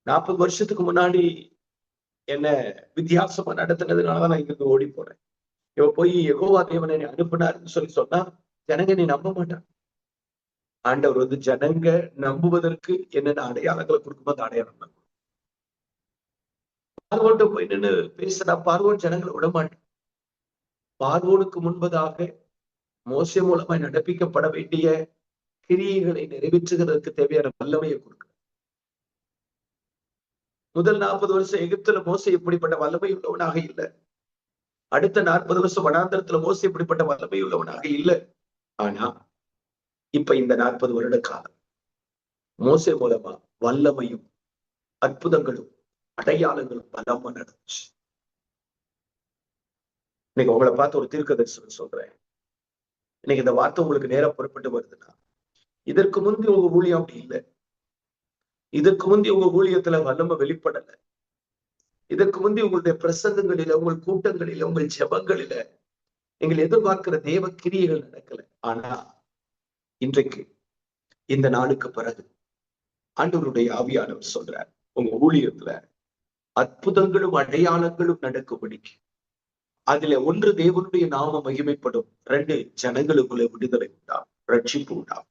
40 வருஷத்துக்கு முன்னாடி என்ன வித்தியாசமா நடத்தினதுனாலதான் நான் இங்கிருந்து ஓடி போறேன். இவ போய் யெகோவா தேவனை அனுப்பினாருன்னு சொல்லி சொன்னா ஜனங்க நீ நம்ப மாட்டாங்க. ஆண்டவர் ஜனங்க நம்புவதற்கு என்னென்ன அடையாளங்களை கொடுக்கும்போது அடையாளம் பார்வோன்ட்ட போய் நின்று பேசுறா, பார்வோன் ஜனங்களை விட மாட்டான். பார்வோனுக்கு முன்பதாக மோசே மூலமாய் நடப்பிக்கப்பட வேண்டிய கிரியைகளை நிறைவேற்றுகிறதுக்கு தேவையான வல்லமையை கொடுக்க. முதல் 40 வருஷம் எகிப்துல மோசே இப்படிப்பட்ட வல்லமை உள்ளவனாக இல்லை. அடுத்த 40 வருஷம் வனாந்தரத்துல மோசே இப்படிப்பட்ட வல்லமை உள்ளவனாக இல்லை. ஆனா இப்ப இந்த 40 வருட காலம் மோசே மூலமா வல்லமையும் அற்புதங்களும் அடையாளங்களும் பலமா நடந்துச்சு. இன்னைக்கு உங்களை பார்த்து ஒரு தீர்க்கதரிசனம் சொல்றேன். இன்னைக்கு இந்த வார்த்தை உங்களுக்கு நேரம் புறப்பட்டு வருதுன்னா, இதற்கு முந்தி உங்க ஊழியம் அப்படி இல்லை. இதற்கு முந்தி உங்க ஊழியத்துல வல்லமை வெளிப்படல. இதற்கு முந்தி உங்களுடைய பிரசங்கங்களில, உங்கள் கூட்டங்களில, உங்கள் ஜெபங்களில நீங்கள் எதிர்பார்க்கிற தேவ கிரியைகள் நடக்கல. ஆனா இன்றைக்கு இந்த நாளுக்கு பிறகு ஆண்டவருடைய ஆவியானவர் சொல்றார், உங்க ஊழியத்துல அற்புதங்களும் அடையாளங்களும் நடக்கும்படிக்கு, அதுல 1 தேவனுடைய நாம மகிமைப்படும், 2 ஜனங்களுக்குள்ள விடுதலை உண்டாகும், ரட்சிப்பு உண்டாகும்.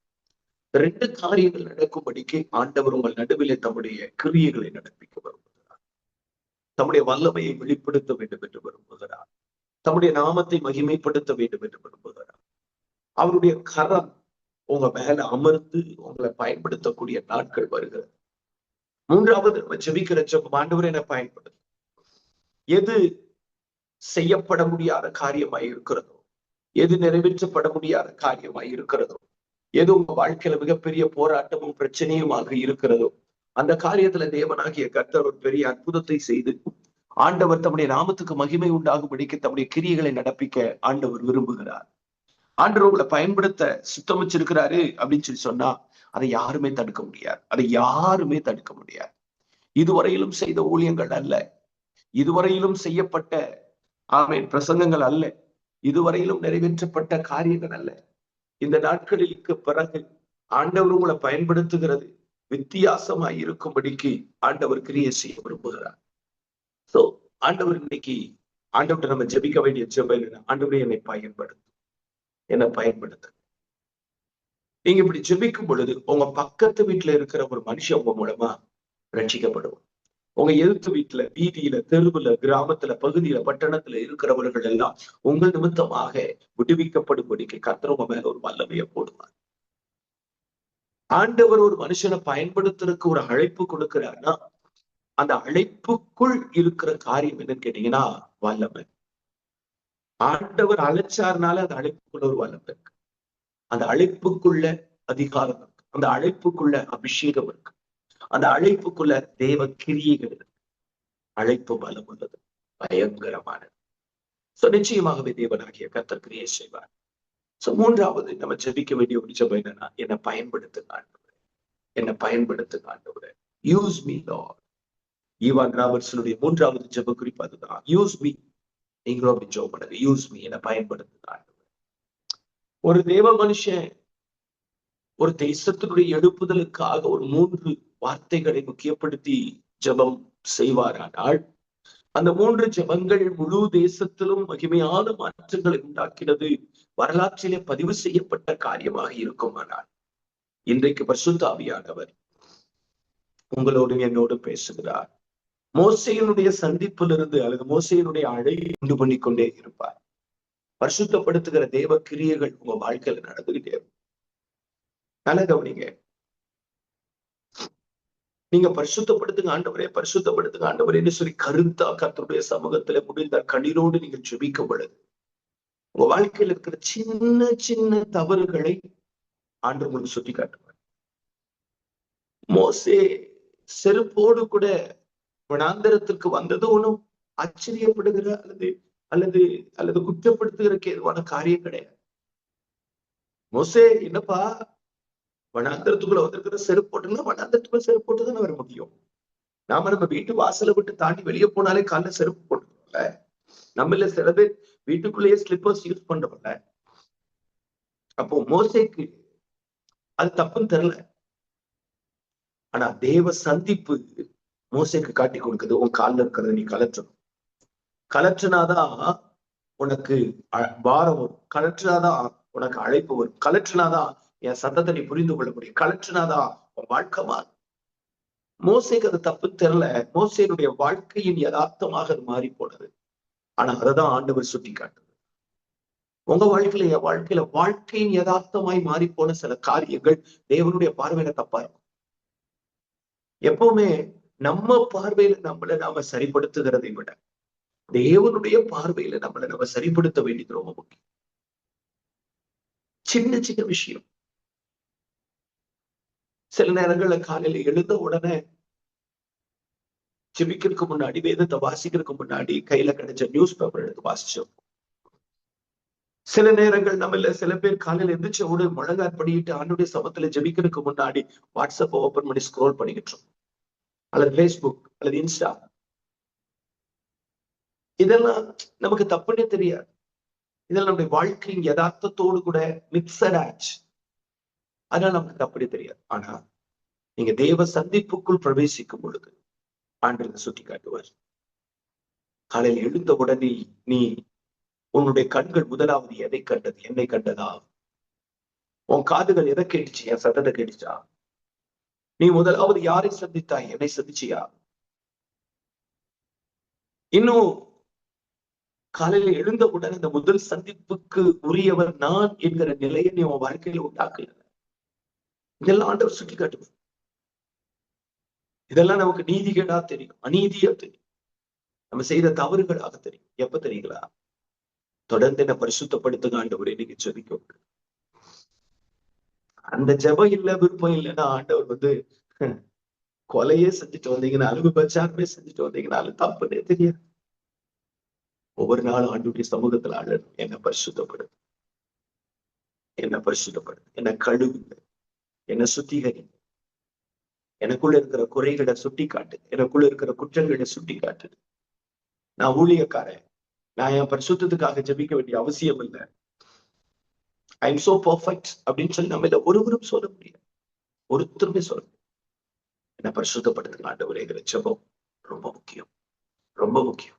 2 காரியங்கள் நடக்கும்படிக்கு ஆண்டவர் உங்கள் நடுவிலே தம்முடைய கிரியைகளை நடப்பிக்க விரும்புகிறார். தம்முடைய வல்லமையை வெளிப்படுத்த வேண்டும் என்று விரும்புகிறார். தம்முடைய நாமத்தை மகிமைப்படுத்த வேண்டும் என்று விரும்புகிறார். அவருடைய கரம் உங்க மேல அமர்ந்து உங்களை பயன்படுத்தக்கூடிய நாட்கள் வருகிறது. மூன்றாவது நம்ம ஜெபிக்கிற ஜெபம், ஆண்டவரே என்னை பயன்படுத்தும். எது செய்யப்பட முடியாத காரியமாய் இருக்கிறதோ, எது நிறைவேற்றப்பட முடியாத காரியமாய் இருக்கிறதோ, எது உங்க வாழ்க்கையில மிகப்பெரிய போராட்டமும் பிரச்சனையுமாக இருக்கிறதோ, அந்த காரியத்துல தேவனாகிய கர்த்தர் ஒரு பெரிய அற்புதத்தை செய்து ஆண்டவர் தம்முடைய நாமத்துக்கு மகிமை உண்டாகும்படிக்கு தம்முடைய கிரியைகளை நடப்பிக்க ஆண்டவர் விரும்புகிறார். ஆண்டவர் உங்களை பயன்படுத்த சுத்தம் வச்சிருக்கிறாரு அப்படின்னு சொல்லி சொன்னா அதை யாருமே தடுக்க முடியாது. அதை யாருமே தடுக்க முடியாது. இதுவரையிலும் செய்த ஊழியங்கள் அல்ல, இதுவரையிலும் செய்யப்பட்ட பிரசங்கங்கள் அல்ல, இதுவரையிலும் நிறைவேற்றப்பட்ட காரியங்கள் அல்ல. இந்த நாட்களுக்கு பிறகு ஆண்டவர் உங்களை பயன்படுத்துகிறது வித்தியாசமாய் இருக்கும்படிக்கு ஆண்டவர் கிரியை செய்ய விரும்புகிறார். சோ ஆண்டவர் இன்னைக்கு ஆண்டவர்கிட்ட நம்ம ஜெபிக்க வேண்டிய ஜெபம் என்ன, ஆண்டவரே என்னை பயன்படுத்தும், என்னை பயன்படுத்து. நீங்க இப்படி ஜெபிக்கும் பொழுது உங்க பக்கத்து வீட்டுல இருக்கிற ஒரு மனுஷன் உங்க மூலமா ரட்சிக்கப்படுவோம். உங்க எழுத்து வீட்டுல, வீதியில, தெருவுல, கிராமத்துல, பகுதியில, பட்டணத்துல இருக்கிறவர்கள் எல்லாம் உங்கள் நிமித்தமாக விடுவிக்கப்படும்படிக்கு கர்த்தர் உங்க மேல ஒரு வல்லமையை போடுவார். ஆண்டவர் ஒரு மனுஷனை பயன்படுத்துறதுக்கு ஒரு அழைப்பு கொடுக்கிறாருன்னா அந்த அழைப்புக்குள் இருக்கிற காரியம் என்னன்னு கேட்டீங்கன்னா வல்லமை. ஆண்டவர் அழைச்சாருனால அந்த அழைப்புக்குள்ள ஒரு வல்லமை இருக்கு. அந்த அழைப்புக்குள்ள அதிகாரம் இருக்கு. அந்த அழைப்புக்குள்ள அபிஷேகம் இருக்கு, அந்த அழைப்புக்குள்ள தேவ கிரியைகள் இருக்கு. அழைப்பு பலம் உள்ளது, பயங்கரமானது. நிச்சயமாகவே தேவனாகிய கர்த்தர் கிரியை செய்வார். மூன்றாவது நம்ம ஜெபிக்க வேண்டிய ஒரு ஜெபம் என்னன்னா, என்னை பயன்படுத்துங்க ஆண்டவரே, என்னை பயன்படுத்துங்க ஆண்டவரே, யூஸ் மீ லார்ட். ஈவான் ராபர்ட்ஸனுடைய மூன்றாவது ஜெப குறிப்பு அதுதான், யூஸ் மீ. நீங்களும் அப்படி ஜெபம் பண்ணுங்க, யூஸ் மீ, என்னை பயன்படுத்துங்க ஆண்டவரே. ஒரு தேவ மனுஷன் ஒரு தேசத்தினுடைய எழுப்புதலுக்காக ஒரு 3 வார்த்தைகளை முக்கியப்படுத்தி ஜெபம் செய்வாரானால், அந்த 3 ஜெபங்கள் முழு தேசத்திலும் மகிமையான மாற்றங்களை உண்டாக்கினது, வரலாற்றிலே பதிவு செய்யப்பட்ட காரியமாக இருக்குமானால், இன்றைக்கு பரிசுத்த ஆவியானவர் உங்களோடும் என்னோடும் பேசுகிறார். மோசேயினுடைய சந்திப்பிலிருந்து அல்லது மோசேயினுடைய அழைப்பை உண்டு பண்ணிக்கொண்டே இருப்பார். பரிசுத்தப்படுத்துகிற தேவ கிரியைகள் உங்க வாழ்க்கையில நடந்துகிட்டே இருக்கும். நல்ல கவனிங்க, நீங்க பரிசுத்தப்படுத்துங்க ஆண்டவரே, பரிசுத்தப்படுத்துங்க ஆண்டவரேன்னு சொல்லி கருத்தா கர்த்தருடைய சமூகத்துல முடிந்த கண்ணீரோடு நீங்க ஜெபிக்கும் பொழுது, உங்க வாழ்க்கையில இருக்கிற சின்ன சின்ன தவறுகளை ஆண்டவர் உங்களுக்கு சுட்டி காட்டுவார். மோசே செருப்போடு கூட வனாந்தரத்திற்கு வந்தது ஒண்ணும் ஆச்சரியப்படுகிற அல்லது அல்லது அல்லது குற்றப்படுத்துகிறதுக்கு எதுவான காரியம் கிடையாது. மோசே என்னப்பா வனாந்தரத்துக்குள்ள வந்திருக்கிற செருப்பு போட்டுன்னா வனாந்தரத்துக்குள்ள செருப்பு போட்டுதானே வர முடியும். நம்ம வீட்டு வாசலை விட்டு தாண்டி வெளியே போனாலே காலைல செருப்பு போட்டுக்கோம்ல. நம்மள சில பேர் வீட்டுக்குள்ளேயே ஸ்லிப்பர்ஸ் யூஸ் பண்றோம்ல. அப்போ மோசேக்கு அது தப்புன்னு தெரியல. ஆனா தேவ சந்திப்பு மோசேக்கு காட்டி கொடுக்குது, உன் காலில் இருக்கிறத நீ கலற்றணும். கலற்றினாதான் உனக்கு பாரம் வரும், கலற்றினாதான் உனக்கு அழைப்பு வரும், கலற்றினாதான் என் சத்தத்தை நீ புரிந்து கொள்ள முடியும், கலற்றினாதான் உன் வாழ்க்கை மாறும். மோசேக்கு அது தப்புன்னு தெரியல. மோசேனுடைய வாழ்க்கையின் யதார்த்தமாக அது மாறி போனது. ஆனா அததான் ஆண்டவர் சுட்டி காட்டுது. உங்க வாழ்க்கையில என் வாழ்க்கையில வாழ்க்கையின் யதார்த்தமாய் மாறி போன சில காரியங்கள் தேவனுடைய பார்வையில தப்பா இருக்கும். எப்பவுமே நம்ம பார்வையில நம்மளை நாம சரிப்படுத்துகிறதை விட தேவனுடைய பார்வையில நம்மளை நம்ம சரிப்படுத்த வேண்டியது ரொம்ப முக்கியம். சின்ன சின்ன விஷயம். சில நேரங்கள்ல காலையில எழுந்த உடனே ஜெபிக்கிறதுக்கு முன்னாடி, வேதத்தை வாசிக்கிறதுக்கு முன்னாடி கையில கிடைச்ச நியூஸ் பேப்பர் எடுத்து வாசிச்சோம். சில நேரங்கள் நம்மள சில பேர் காலையில எந்திரிச்ச உடனே முழங்கால் படிக்கிட்டு ஆண்டுடைய சமத்துல ஜெபிக்கிறதுக்கு முன்னாடி வாட்ஸ்அப் ஓபன் பண்ணி ஸ்க்ரோல் பண்ணிக்கிட்டோம், அல்லது ஃபேஸ்புக் அல்லது இன்ஸ்டா. இதெல்லாம் நமக்கு தப்புன்னே தெரியாது. இதெல்லாம் நம்முடைய வாழ்க்கையின் யதார்த்தத்தோடு கூட மிக்சட் ஆச்சு. அதனால நமக்கு தப்புனே தெரியாது. ஆனா நீங்க தேவ சந்திப்புக்குள் பிரவேசிக்கும் பொழுது ஆண்டவர் சுட்டி காட்டுவார். காலையில் எழுந்த உடனே நீ உன்னுடைய கண்கள் முதலாவது எதை கண்டது? என்னை கண்டதா? உன் காதுகள் எதை கேட்டுச்சு? என் சத்தத்தை கேட்டுச்சா? நீ முதலாவது யாரை சந்தித்தாய்? என்னை சந்திச்சியா? இன்னும் காலையில எழுந்தவுடன் இந்த முதல் சந்திப்புக்கு உரியவர் நான் என்கிற நிலையை நீ உன் வாழ்க்கையில உண்டாக்கல. இதெல்லாம் ஆண்டவர் சுட்டி காட்டுவார். இதெல்லாம் நமக்கு நீதிகேடா தெரியும், அநீதியா தெரியும், நம்ம செய்த தவறுகளாக தெரியும். எப்ப தெரியுங்களா? தொடர்ந்து என்ன பரிசுத்தப்படுத்துங்க ஆண்டவரே நீங்க ஜெபிக்க. அந்த ஜெபம் இல்ல, விருப்பம் இல்லைன்னா ஆண்டவர் கொலையே செஞ்சுட்டு வந்தீங்கன்னா, விபச்சாரமே செஞ்சுட்டு வந்தீங்கன்னாலும் தப்புன்னே தெரியாது. ஒவ்வொரு நாளும் ஆண்டவருடைய சமூகத்துல அழணும், என்ன பரிசுத்தப்படுது, என்ன பரிசுத்தப்படுது, என்ன கழுவுங்க, என்ன சுத்திகரிங்க, எனக்குள்ள இருக்கிற குறைகளை சுட்டி காட்டு, எனக்குள்ள இருக்கிற குற்றங்களை சுட்டி காட்டுது. நான் ஊழியக்காரன், நான் என் பரிசுத்தத்துக்காக ஜெபிக்க வேண்டிய அவசியம் இல்லை, ஐ எம் சோ பர்ஃபெக்ட் அப்படின்னு சொல்லி நம்ம இதை ஒருவரும் சொல்ல முடியாது, ஒருத்தருமே சொல்ல முடியாது. என்ன பரிசுத்தப்படுத்துங்க ஆண்டவரேங்கிற ஜெபம் ரொம்ப முக்கியம், ரொம்ப முக்கியம்.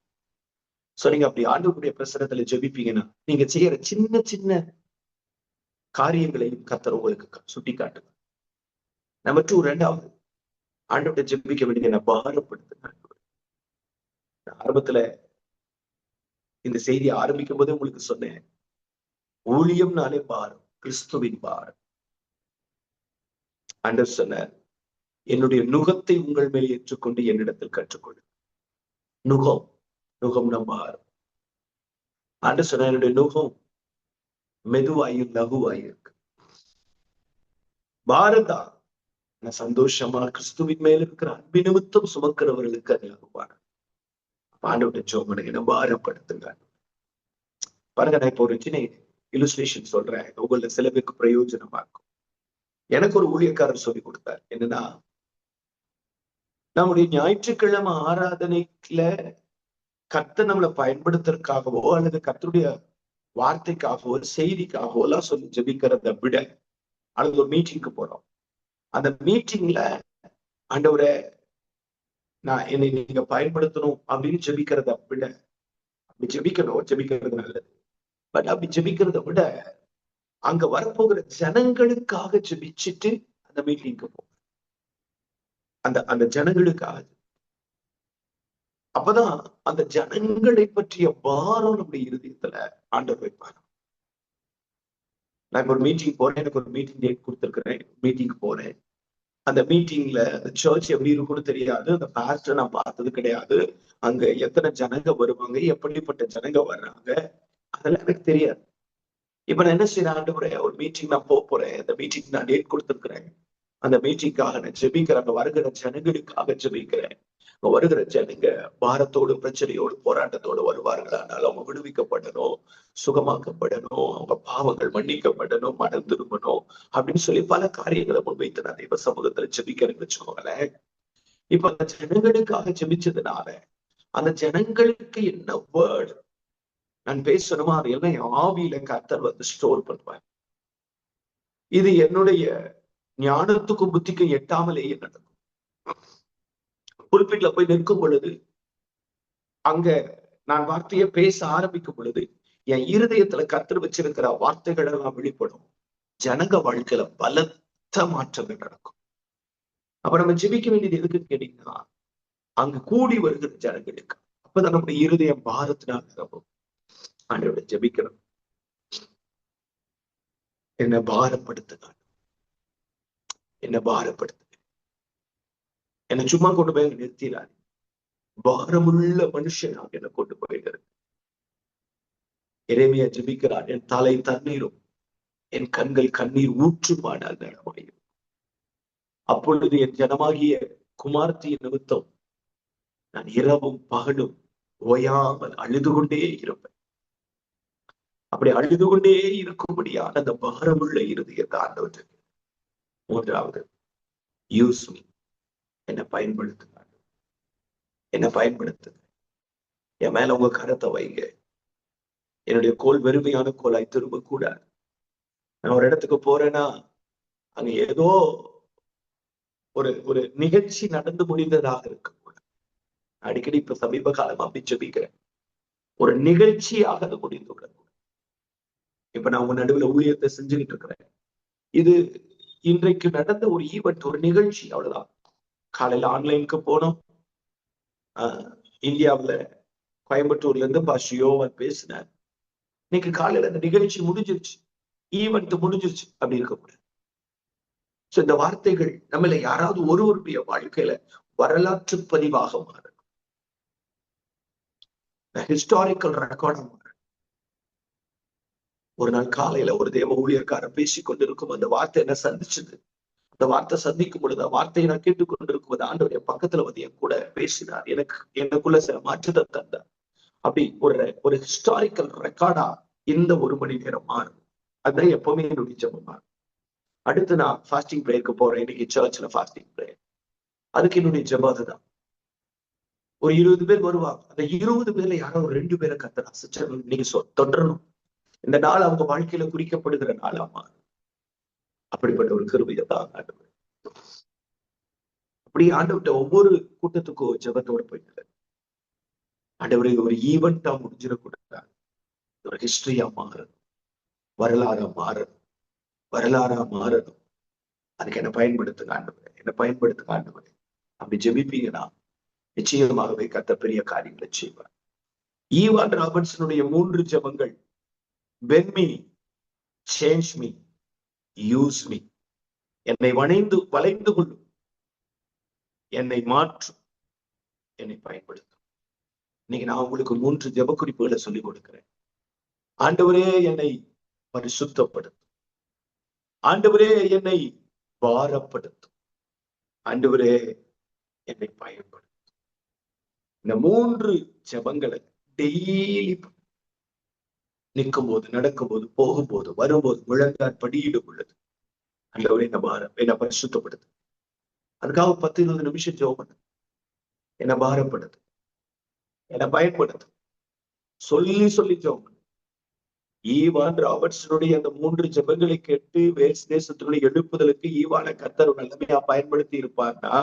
சோ நீங்க அப்படி ஆண்டவருடைய பிரசனத்துல ஜெபிப்பீங்கன்னா நீங்க செய்யற சின்ன சின்ன காரியங்களையும் கர்த்தர் உங்களுக்கு சுட்டி காட்டுங்க. நம்பர் 2, ரெண்டாவது ஆண்டவர்கிட்ட ஜெபிக்க வேண்டிய பாரப்படுத்துங்க. ஆரம்பத்துல இந்த செய்தியை ஆரம்பிக்கும் போதே உங்களுக்கு சொன்னேன், ஊழியம்னாலே பாரம், கிறிஸ்துவின் பாரம். ஆண்டவர் சொன்னார், என்னுடைய நுகத்தை உங்கள் மேல் ஏற்றுக்கொண்டு என்னிடத்தில் கற்றுக்கொண்டு. நுகம், நுகம் நம்ம பாரம். ஆண்டவர் சொன்னார், என்னுடைய நுகம் மெதுவாயும் லகுவாயும் இருக்கு, பாரதா சந்தோஷமா கிறிஸ்துவின் மேல இருக்கிற அன்பு நிமித்தம் சுமக்கிறவர்களுக்கு அது ஆகுவார். ஆண்டவருடைய ஜோமனை பாரப்படுத்துங்க. பாருங்க, நான் இப்போ ஒரு சின்ன இல்லுஸ்ட்ரேஷன் சொல்றேன், உங்கள சில பேருக்கு பிரயோஜனமா இருக்கும். எனக்கு ஒரு ஊழியக்காரர் சொல்லி கொடுத்தார். என்னன்னா, நம்முடைய ஞாயிற்றுக்கிழமை ஆராதனைக்குல கர்த்தர் நம்மளை பயன்படுத்துறதுக்காகவோ அல்லது கர்த்தருடைய வார்த்தைக்காகவோ செய்திக்காகவோ எல்லாம் சொல்லி ஜெபிக்கிறத விட, அல்லது ஒரு மீட்டிங்க்கு போறோம், அந்த மீட்டிங்ல ஆண்டவரை நான் என்னை நீங்க பயன்படுத்தணும் அப்படின்னு ஜெபிக்கிறத விட, அப்படி ஜெபிக்கிறது நல்லது. பட் அப்படி ஜெபிக்கிறத விட அங்க வரப்போகிற ஜனங்களுக்காக ஜெபிச்சுட்டு அந்த மீட்டிங்க்கு போகும். அந்த ஜனங்களுக்காக. அப்பதான் அந்த ஜனங்களை பற்றிய பாரம் நம்முடைய இருதயத்துல ஆண்டவர் வைப்பார். நான் ஒரு மீட்டிங் போறேன், எனக்கு ஒரு மீட்டிங் டேட் கொடுத்துருக்கிறேன், மீட்டிங் போறேன். அந்த மீட்டிங்ல சர்ச் எப்படி இருக்கும்னு தெரியாது, அந்த பாஸ்டர் நான் பார்த்தது கிடையாது, அங்க எத்தனை ஜனங்க வருவாங்க, எப்படிப்பட்ட ஜனங்க வர்றாங்க, அதெல்லாம் எனக்கு தெரியாது. இப்ப நான் என்ன செய்யறேன், ஆண்டவரே ஒரு மீட்டிங் நான் போறேன், அந்த மீட்டிங் நான் டேட் கொடுத்துருக்கிறேன், அந்த மீட்டிங்காக நான் ஜெபிக்கிறேன், அங்க வருகிற ஜனங்களுக்காக ஜெபிக்கிறேன். வருகிற ஜனங்க பாரத்தோடு பிரச்சனையோடு போராட்டத்தோடு வருவார்களானால் அவங்க விடுவிக்கப்படணும், சுகமாக்கப்படணும், அவங்க பாவங்கள் மன்னிக்கப்படணும், மனம் திரும்பணும் அப்படின்னு சொல்லி பல காரியங்களை முன்வைத்து நான் தெய்வ சமூகத்துல ஜெபிக்கிறேன்னு வச்சுக்கோங்களேன். இப்ப அந்த ஜனங்களுக்காக ஜெபிச்சதுனால அந்த ஜனங்களுக்கு என்ன வேர்டு நான் பேசணுமோ அது எல்லாம் என் ஆவியில கர்த்தர் வந்து ஸ்டோர் பண்ணுவார். இது என்னுடைய ஞானத்துக்கும் புத்திக்கும் எட்டாமலேயே நடக்கும். குறிப்பிட்டுல போய் நிற்கும் பொழுது, அங்க நான் வார்த்தையை பேச ஆரம்பிக்கும் பொழுது என் இருதயத்துல கர்த்தர் வச்சிருக்கிற வார்த்தைகள் எல்லாம் வெளிப்படும். ஜனங்க வாழ்க்கையில பலத்த மாற்றங்கள் நடக்கும். அப்ப நம்ம ஜெபிக்க வேண்டியது எதுக்குன்னு கேட்டீங்கன்னா, அங்கு கூடி வருகிற ஜனங்களுக்கு. அப்பதான் நம்முடைய இருதயம் பாரத்தினால் நிரம்பும். ஆண்டவரை ஜெபிக்கிறோம், என்ன பாரப்படுத்துங்க, என்ன பாரப்படுத்துங்க, என்னை சும்மா கொண்டு போய் நிறுத்தினார். பாரமுள்ள மனுஷனாக என்னை கொண்டு போயிட்டாரு. எரேமியா ஜெபிக்கிறார், என் தலை தண்ணீரும் என் கண்கள் கண்ணீர் ஊற்றுமானால் நேரமாயும். அப்பொழுது என் ஜனமாகிய குமார்த்தியின் நிமித்தம் நான் இரவும் பகலும் ஓயாமல் அழுது கொண்டே இருப்பேன். அப்படி அழுது கொண்டே இருக்கும்படியான அந்த பாரமுள்ள இருதயத்தை ஆண்டவர். மூன்றாவது, யூஸ் மீ, என்னை பயன்படுத்துங்க, என்னை பயன்படுத்துங்க, என் மேல உங்க கரத்தை வைங்க. என்னுடைய கோல் வெறுமையான கோலாய் திரும்ப கூடாது. நான் ஒரு இடத்துக்கு போறேன்னா அங்க ஏதோ ஒரு நிகழ்ச்சி நடந்து முடிந்ததாக இருக்க கூட, அடிக்கடி இப்ப சமீப காலமா அப்படி ஜெபிக்கிறேன், ஒரு நிகழ்ச்சியாக அது முடிந்து விட. இப்ப நான் உங்க நடுவில் ஊழியத்தை செஞ்சுக்கிட்டு இருக்கிறேன், இது இன்றைக்கு நடந்த ஒரு ஈவெண்ட், ஒரு நிகழ்ச்சி, அவ்வளவுதான். காலையில ஆன்லைனுக்கு போனோம். இந்தியாவுல கோயம்புத்தூர்ல இருந்து பாஷியோவன் பேசினார். இன்னைக்கு காலையில அந்த நிகழ்ச்சி முடிஞ்சிருச்சு, ஈவெண்ட் முடிஞ்சிருச்சு. அப்படி இருக்கக்கூடாது. சோ இந்த வார்த்தைகள் நம்மள யாராவது ஒருவருடைய வாழ்க்கையில வரலாற்று பதிவாக மாறும், ஹிஸ்டாரிக்கல் ரெக்கார்டா மாறும். ஒரு நாள் காலையில ஒரு தேவ ஊழியர்காரர் பேசி கொண்டிருக்கும், அந்த வார்த்தை என்ன சந்திச்சது. அந்த வார்த்தை சந்திக்கும் பொழுது, வார்த்தையை நான் கேட்டுக்கொண்டிருக்கும் போது ஆண்டவருடைய பக்கத்துல வந்து என் கூட பேசினார். எனக்குள்ள சில மாற்றத்தை தந்தார். அப்படி ஒரு ஹிஸ்டாரிக்கல் ரெக்கார்டா இந்த ஒரு மணி நேரம் மாறும். அதுதான் எப்பவுமே என்னுடைய ஜெபமா. அடுத்து நான் ஃபாஸ்டிங் பிரேயருக்கு போறேன். இன்னைக்கு சர்ச்ல ஃபாஸ்டிங் பிரேயர், அதுக்கு என்னுடைய ஜெபம் அதுதான். ஒரு 20 பேர் வருவாங்க. அந்த 20 பேர்ல யாரோ ஒரு 2 பேரை கர்த்தர் அசைச்சணும், நீங்க தொடரணும். இந்த நாள் அவங்க வாழ்க்கையில குறிக்கப்படுகிற நாளாமா. அப்படிப்பட்ட ஒரு கிருபையை தான் ஆண்டவர். அப்படி ஆண்டவர்கிட்ட ஒவ்வொரு கூட்டத்துக்கும் ஜெபத்தோட போயிட்டு, ஆண்டவரை ஒரு ஈவெண்டா முடிஞ்சிடக்கூடாது, ஒரு ஹிஸ்டரியா மாறணும், வரலாறா மாறணும், வரலாறா மாறணும். அதுக்கு என்ன பயன்படுத்துங்க ஆண்டவரே, என்ன பயன்படுத்துங்க ஆண்டவரே. அப்படி ஜெபிப்பீங்கன்னா நிச்சயமாகவே கர்த்தர் பெரிய காரியங்களை செய்வார். ஈவான் ராபர்ட்சனுடைய 3 ஜெபங்கள், bend me, change me, use me. என்னை வளைந்து கொள்ளும், என்னை மாற்றும், என்னை பயன்படுத்தும். இன்னைக்கு நான் உங்களுக்கு 3 ஜெப குறிப்புகளை சொல்லிக் கொடுக்கிறேன். ஆண்டவரே என்னை பரிசுத்தப்படுத்தும், ஆண்டவரே என்னை பாரப்படுத்தும். ஆண்டவரே என்னை பயன்படுத்தும். இந்த 3 ஜெபங்களை டெய்லி நிற்கும் போது, நடக்கும் போது, போகும்போது, வரும்போது, முழங்கால் படியிடும் பொழுது, ஆண்டவரே என்ன பரிசுத்தப்படுத்து. அதுக்காக 10-20 நிமிஷம் ஜெபம் பண்ணு. என்ன பாரப்படுத்து, என்ன பயன்படுத்து, சொல்லி ஜெபம் பண்ணு. ஈவான் ராபர்ட்ஸனுடைய அந்த 3 ஜெபங்களை கேட்டு வேல்ஸ் தேசத்தினுடைய எழுப்புதலுக்கு ஈவான கர்த்தர் நல்லமையா பயன்படுத்தி இருப்பார்னா,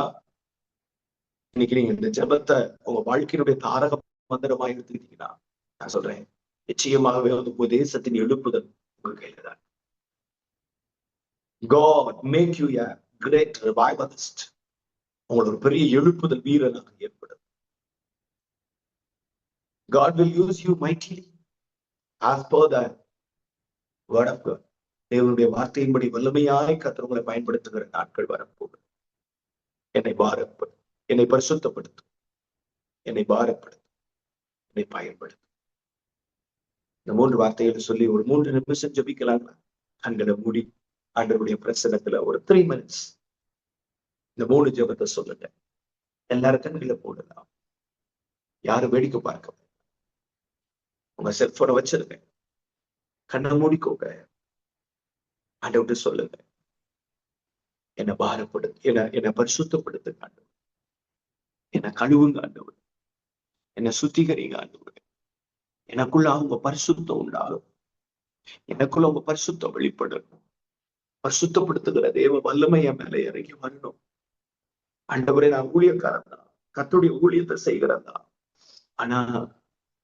இன்னைக்கு நீங்க இந்த ஜெபத்தை உங்க வாழ்க்கையினுடைய தாரக மந்திரமா எடுத்துக்கிட்டீங்கன்னா, நான் சொல்றேன், நிச்சயமாகவே உங்க தேசத்தின் எழுப்புதல் உங்க கையில தான். God make you a great revivalist. உங்களோட ஒரு பெரிய எழுப்புதல் வீரனாக ஏற்படும். God will use you mightily as per the word of God. தேவனுடைய வார்த்தையின்படி வல்லமையாய் கர்த்தர் உங்களை பயன்படுத்துகிற நாட்கள் வரப்போகுது. என்னை பாரப்படுத்தும், என்னை பரிசுத்தப்படுத்தும், என்னை பாரப்படுத்தும், என்னை பயன்படுத்தும். இந்த 3 வார்த்தைகளை சொல்லி ஒரு 3 நிமிஷம் ஜெபிக்கலாங்களா? கண்களை மூடி ஆண்டவருடைய பிரசன்னத்துல ஒரு 3 minutes இந்த 3 ஜெபத்தை சொல்லுங்க. எல்லாரும் கண்களை போடலாம். யாரும் வேடிக்கை பார்க்க, உங்க செல்போனை வச்சிருங்க, கண்ணை மூடிக்கோங்க, ஆண்டவர்கிட்ட சொல்லுங்க. என்னை பாரப்படுத்து, என்னை பரிசுத்தப்படுத்துங்க ஆண்டவர், என்னை கழுவுங்க ஆண்டவர், என்னை சுத்திகரிங்க ஆண்டவர். எனக்குள்ள அவங்க பரிசுத்தம் உண்டாகும், எனக்குள்ள உங்க பரிசுத்தம் வெளிப்படணும். பரிசுத்தப்படுத்துகிற தேவ வல்லமை என் மேல இறங்கி வரணும். ஆண்டவரே, நான் ஊழியக்காரன் தான், கர்த்தருடைய ஊழியத்தை செய்கிறேன் தான். ஆனா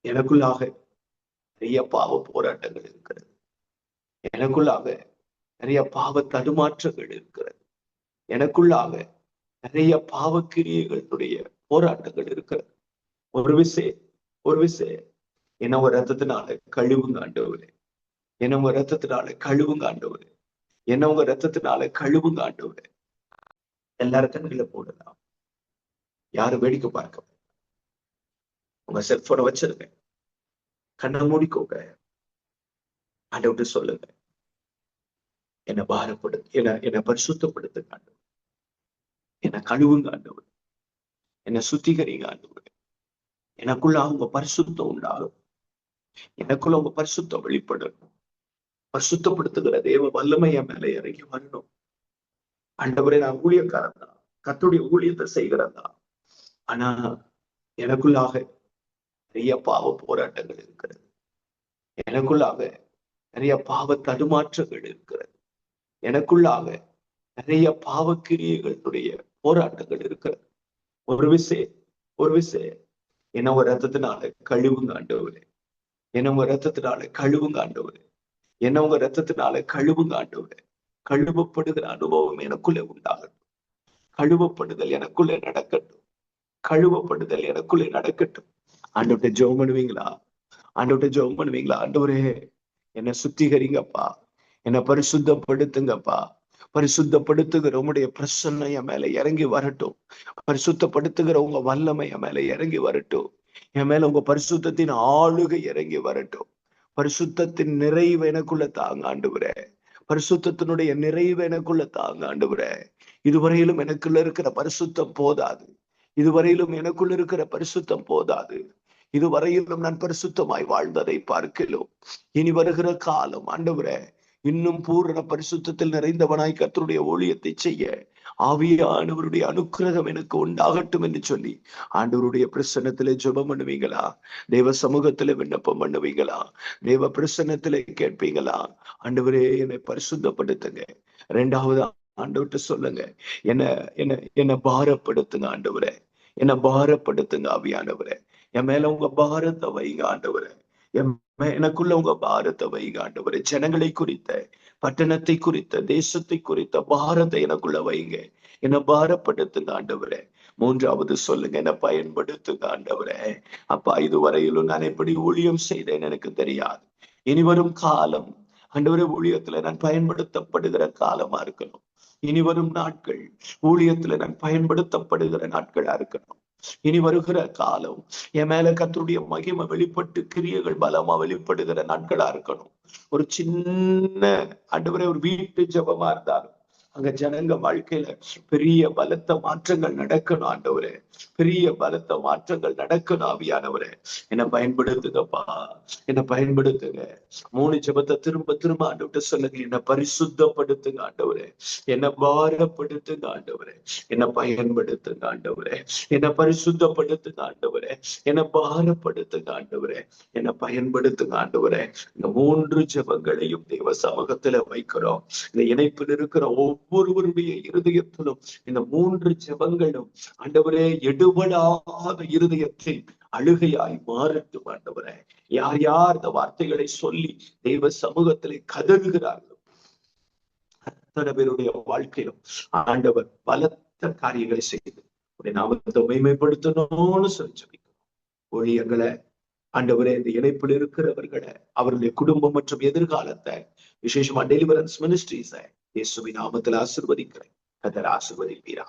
எனக்குள்ளாக நிறைய பாவ போராட்டங்கள் இருக்கிறது, எனக்குள்ளாக நிறைய பாவ தடுமாற்றங்கள் இருக்கிறது, எனக்குள்ளாக நிறைய பாவ கிரியைகளுடைய போராட்டங்கள் இருக்கிறது. ஒரு விஷயம் என்ன ஒரு ரத்தத்தினால கழுவுங்க ஆண்டவரே, என்ன உங்க ரத்தத்தினால கழுவுங்க ஆண்டவரே, என்ன உங்க ரத்தத்தினால கழுவுங்க ஆண்டவரே. எல்லாரும் கண்களை போடலாம். யாரும் வேடிக்கை பார்க்க, உங்க செல்போனை வச்சிருங்க, கண்ணை மூடிக்கோங்க, ஆண்டவர்கிட்ட சொல்லுங்க. என்னை பாரப்படுத்து, என்னை பரிசுத்தப்படுத்துங்க ஆண்டவர், என்னை கழுவுங்க ஆண்டவர், என்னை சுத்திகரிங்க ஆண்டவர். எனக்குள்ள அவங்க பரிசுத்தம் உண்டாகும், எனக்குள்ள உங்க பரிசுத்தம் வெளிப்படணும். பரிசுத்தப்படுத்துகிற தேவ வல்லமை என் மேல இறங்கி வரணும். ஆண்டவரே, நான் ஊழியக்காரன் தான், கர்த்தருடைய ஊழியத்தை செய்கிறேன் தான். ஆனா எனக்குள்ளாக நிறைய பாவ போராட்டங்கள் இருக்கிறது, எனக்குள்ளாக நிறைய பாவ தடுமாற்றங்கள் இருக்கிறது, எனக்குள்ளாக நிறைய பாவ கிரியைகளுடைய போராட்டங்கள் இருக்கிறது. ஒரு விஷயம் என்ன ஒரு ரத்தத்தினால கழுவுங்க ஆண்டவரே, என்ன உங்க ரத்தத்தினால கழுவுங்க ஆண்டவரே, என்ன உங்க ரத்தத்தினால கழுவுங்க ஆண்டவரே. கழுவப்படுகிற அனுபவம் எனக்குள்ளே உண்டாகட்டும், கழுவப்படுதல் எனக்குள்ளே நடக்கட்டும், கழுவப்படுதல் எனக்குள்ளே நடக்கட்டும். ஆண்டவர்கிட்ட ஜெபம் பண்ணுவீங்களா? ஆண்டவர்கிட்ட ஜெபம் பண்ணுவீங்களா? ஆண்டவரே, என்னை சுத்திகரிங்கப்பா, என்னை பரிசுத்தப்படுத்துங்கப்பா. பரிசுத்தப்படுத்துகிற உங்களுடைய பிரசன்னம் என் மேல இறங்கி வரட்டும். பரிசுத்தப்படுத்துகிற உங்க வல்லமை என் மேல இறங்கி வரட்டும். என் மேல உங்க பரிசுத்தத்தின் ஆளுகை இறங்கி வரட்டும். பரிசுத்தத்தின் நிறைவு எனக்குள்ள தாங்க ஆண்டவரே, பரிசுத்தத்தினுடைய நிறைவு எனக்குள்ள தாங்க ஆண்டவரே. இதுவரையிலும் எனக்குள்ள இருக்கிற பரிசுத்தம் போதாது, இதுவரையிலும் எனக்குள்ள இருக்கிற பரிசுத்தம் போதாது. இதுவரையிலும் நான் பரிசுத்தமாய் வாழ்ந்ததை பார்க்கலாம். இனி வருகிற காலம் ஆண்டவரே, இன்னும் பூரண பரிசுத்தத்தில் நிறைந்தவனாய் கர்த்தருடைய ஊழியத்தை செய்ய ஆவியானவருடைய அனுக்கிரகம் எனக்கு உண்டாகட்டும் என்று சொல்லி ஆண்டவருடைய பிரசன்னத்திலே ஜெபம் பண்ணுவீங்களா? தேவ சமூகத்திலே விண்ணப்பம் பண்ணுவீங்களா? தேவ பிரசன்னத்திலே கேட்பீங்களா? ஆண்டவரே, என்னை பரிசுத்தப்படுத்துங்க. 2வது ஆண்டவர்கிட்ட சொல்லுங்க, என்ன பாரப்படுத்துங்க ஆண்டவரே, என்ன பாரப்படுத்துங்க ஆவியானவரே. என் மேல உங்க பாரத்தை வைங்க ஆண்டவரே, எனக்குள்ள உங்க பாரத்தை வைங்க ஆண்டவரே. ஜனங்களை குறித்த, பட்டணத்தை குறித்த, தேசத்தை குறித்த பாரத்தை எனக்குள்ள வைங்க. என்ன பாரப்படுத்துங்க ஆண்டவரே. 3வது சொல்லுங்க, என்ன பயன்படுத்துங்க ஆண்டவரே. அப்பா, இதுவரையிலும் நான் எப்படி ஊழியம் செய்தேன் எனக்கு தெரியாது. இனி வரும் காலம் ஆண்டவரே, ஊழியத்துல நான் பயன்படுத்தப்படுகிற காலமா இருக்கணும். இனி வரும் நாட்கள் ஊழியத்துல நான் பயன்படுத்தப்படுகிற நாட்களா இருக்கணும். இனி வருகிற காலம் என் மேல கர்த்தருடைய மகிமை வெளிப்பட்டு கிரியைகள் பலமா வெளிப்படுகிற நாட்களா இருக்கணும். ஒரு சின்ன ஆண்டவரே, ஒரு வீட்டு ஜெபமா இருந்தாலும், அங்க ஜனங்க வாழ்க்கையில பெரிய பலத்த மாற்றங்கள் நடக்கணும் ஆண்டவரே. பெரிய பலத்த மாற்றங்கள் நடக்கணும் ஆவியானவரே. என்ன பயன்படுத்துங்கப்பா, என்ன பயன்படுத்துங்க. 3 ஜெபத்தை திரும்ப திரும்ப ஆண்டவர்கிட்ட சொல்லுங்க. என்ன பரிசுத்தப்படுத்துங்க ஆண்டவரே, என்ன பாரப்படுத்துங்க ஆண்டவரே, என்ன பயன்படுத்துங்க ஆண்டவரே, என்ன பரிசுத்தப்படுத்துங்க ஆண்டவரே, என்ன பாரப்படுத்துங்க ஆண்டவரே, என்ன பயன்படுத்துங்க ஆண்டவரே. இந்த 3 ஜெபங்களையும் தேவ சமூகத்துல வைக்கிறோம். இந்த இணைப்பில் இருக்கிற ஒவ்வொருவருடைய இருதயத்திலும் இந்த 3 ஜெபங்களும் ஆண்டவரே எடுபடாத இருதயத்தில் அழுகையாய் மாறட்டும் ஆண்டவரே. யார் யார் இந்த வார்த்தைகளை சொல்லி தெய்வ சமூகத்திலே கதறுகிறார்கள், அத்தனை பேருடைய வாழ்க்கையிலும் ஆண்டவர் பலத்த காரியங்களை செய்து உடைய நாமத்தை மேன்மைப்படுத்தணும்னு சொல்லி ஜெபிக்கிறோம். ஊழியர்களை ஆண்டவரே, இந்த இணைப்பில் இருக்கிறவர்களை, அவருடைய குடும்பம் மற்றும் எதிர்காலத்தை, விசேஷமா டெலிவரன்ஸ் மினிஸ்ட்ரிஸை இயேசுவின் நாமத்தில் ஆசீர்வதிக்கிறேன். கர்த்தர் ஆசீர்வதிப்பீரா.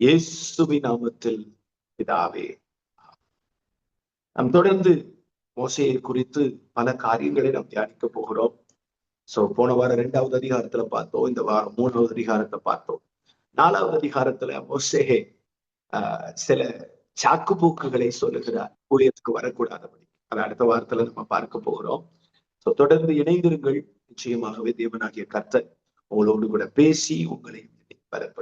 இயேசுவின் நாமத்தில் பிதாவே. நாம் தொடர்ந்து மோசேயை குறித்து பல காரியங்களை நாம் தியானிக்க போகிறோம். போன வாரம் 2வது அதிகாரத்துல பார்த்தோம், இந்த வாரம் 3வது அதிகாரத்தை பார்த்தோம். 4வது அதிகாரத்துல மோசே சில சாக்கு போக்குகளை சொல்லுகிறார், ஊழியத்துக்கு வரக்கூடாதபடி. அதை அடுத்த வாரத்துல நம்ம பார்க்க போகிறோம். தொடர்ந்து இணைந்திருங்கள். நிச்சயமாகவே தேவனாகிய கர்த்தர் உங்களோடு கூட பேசி உங்களை பலப்படுத்தும்.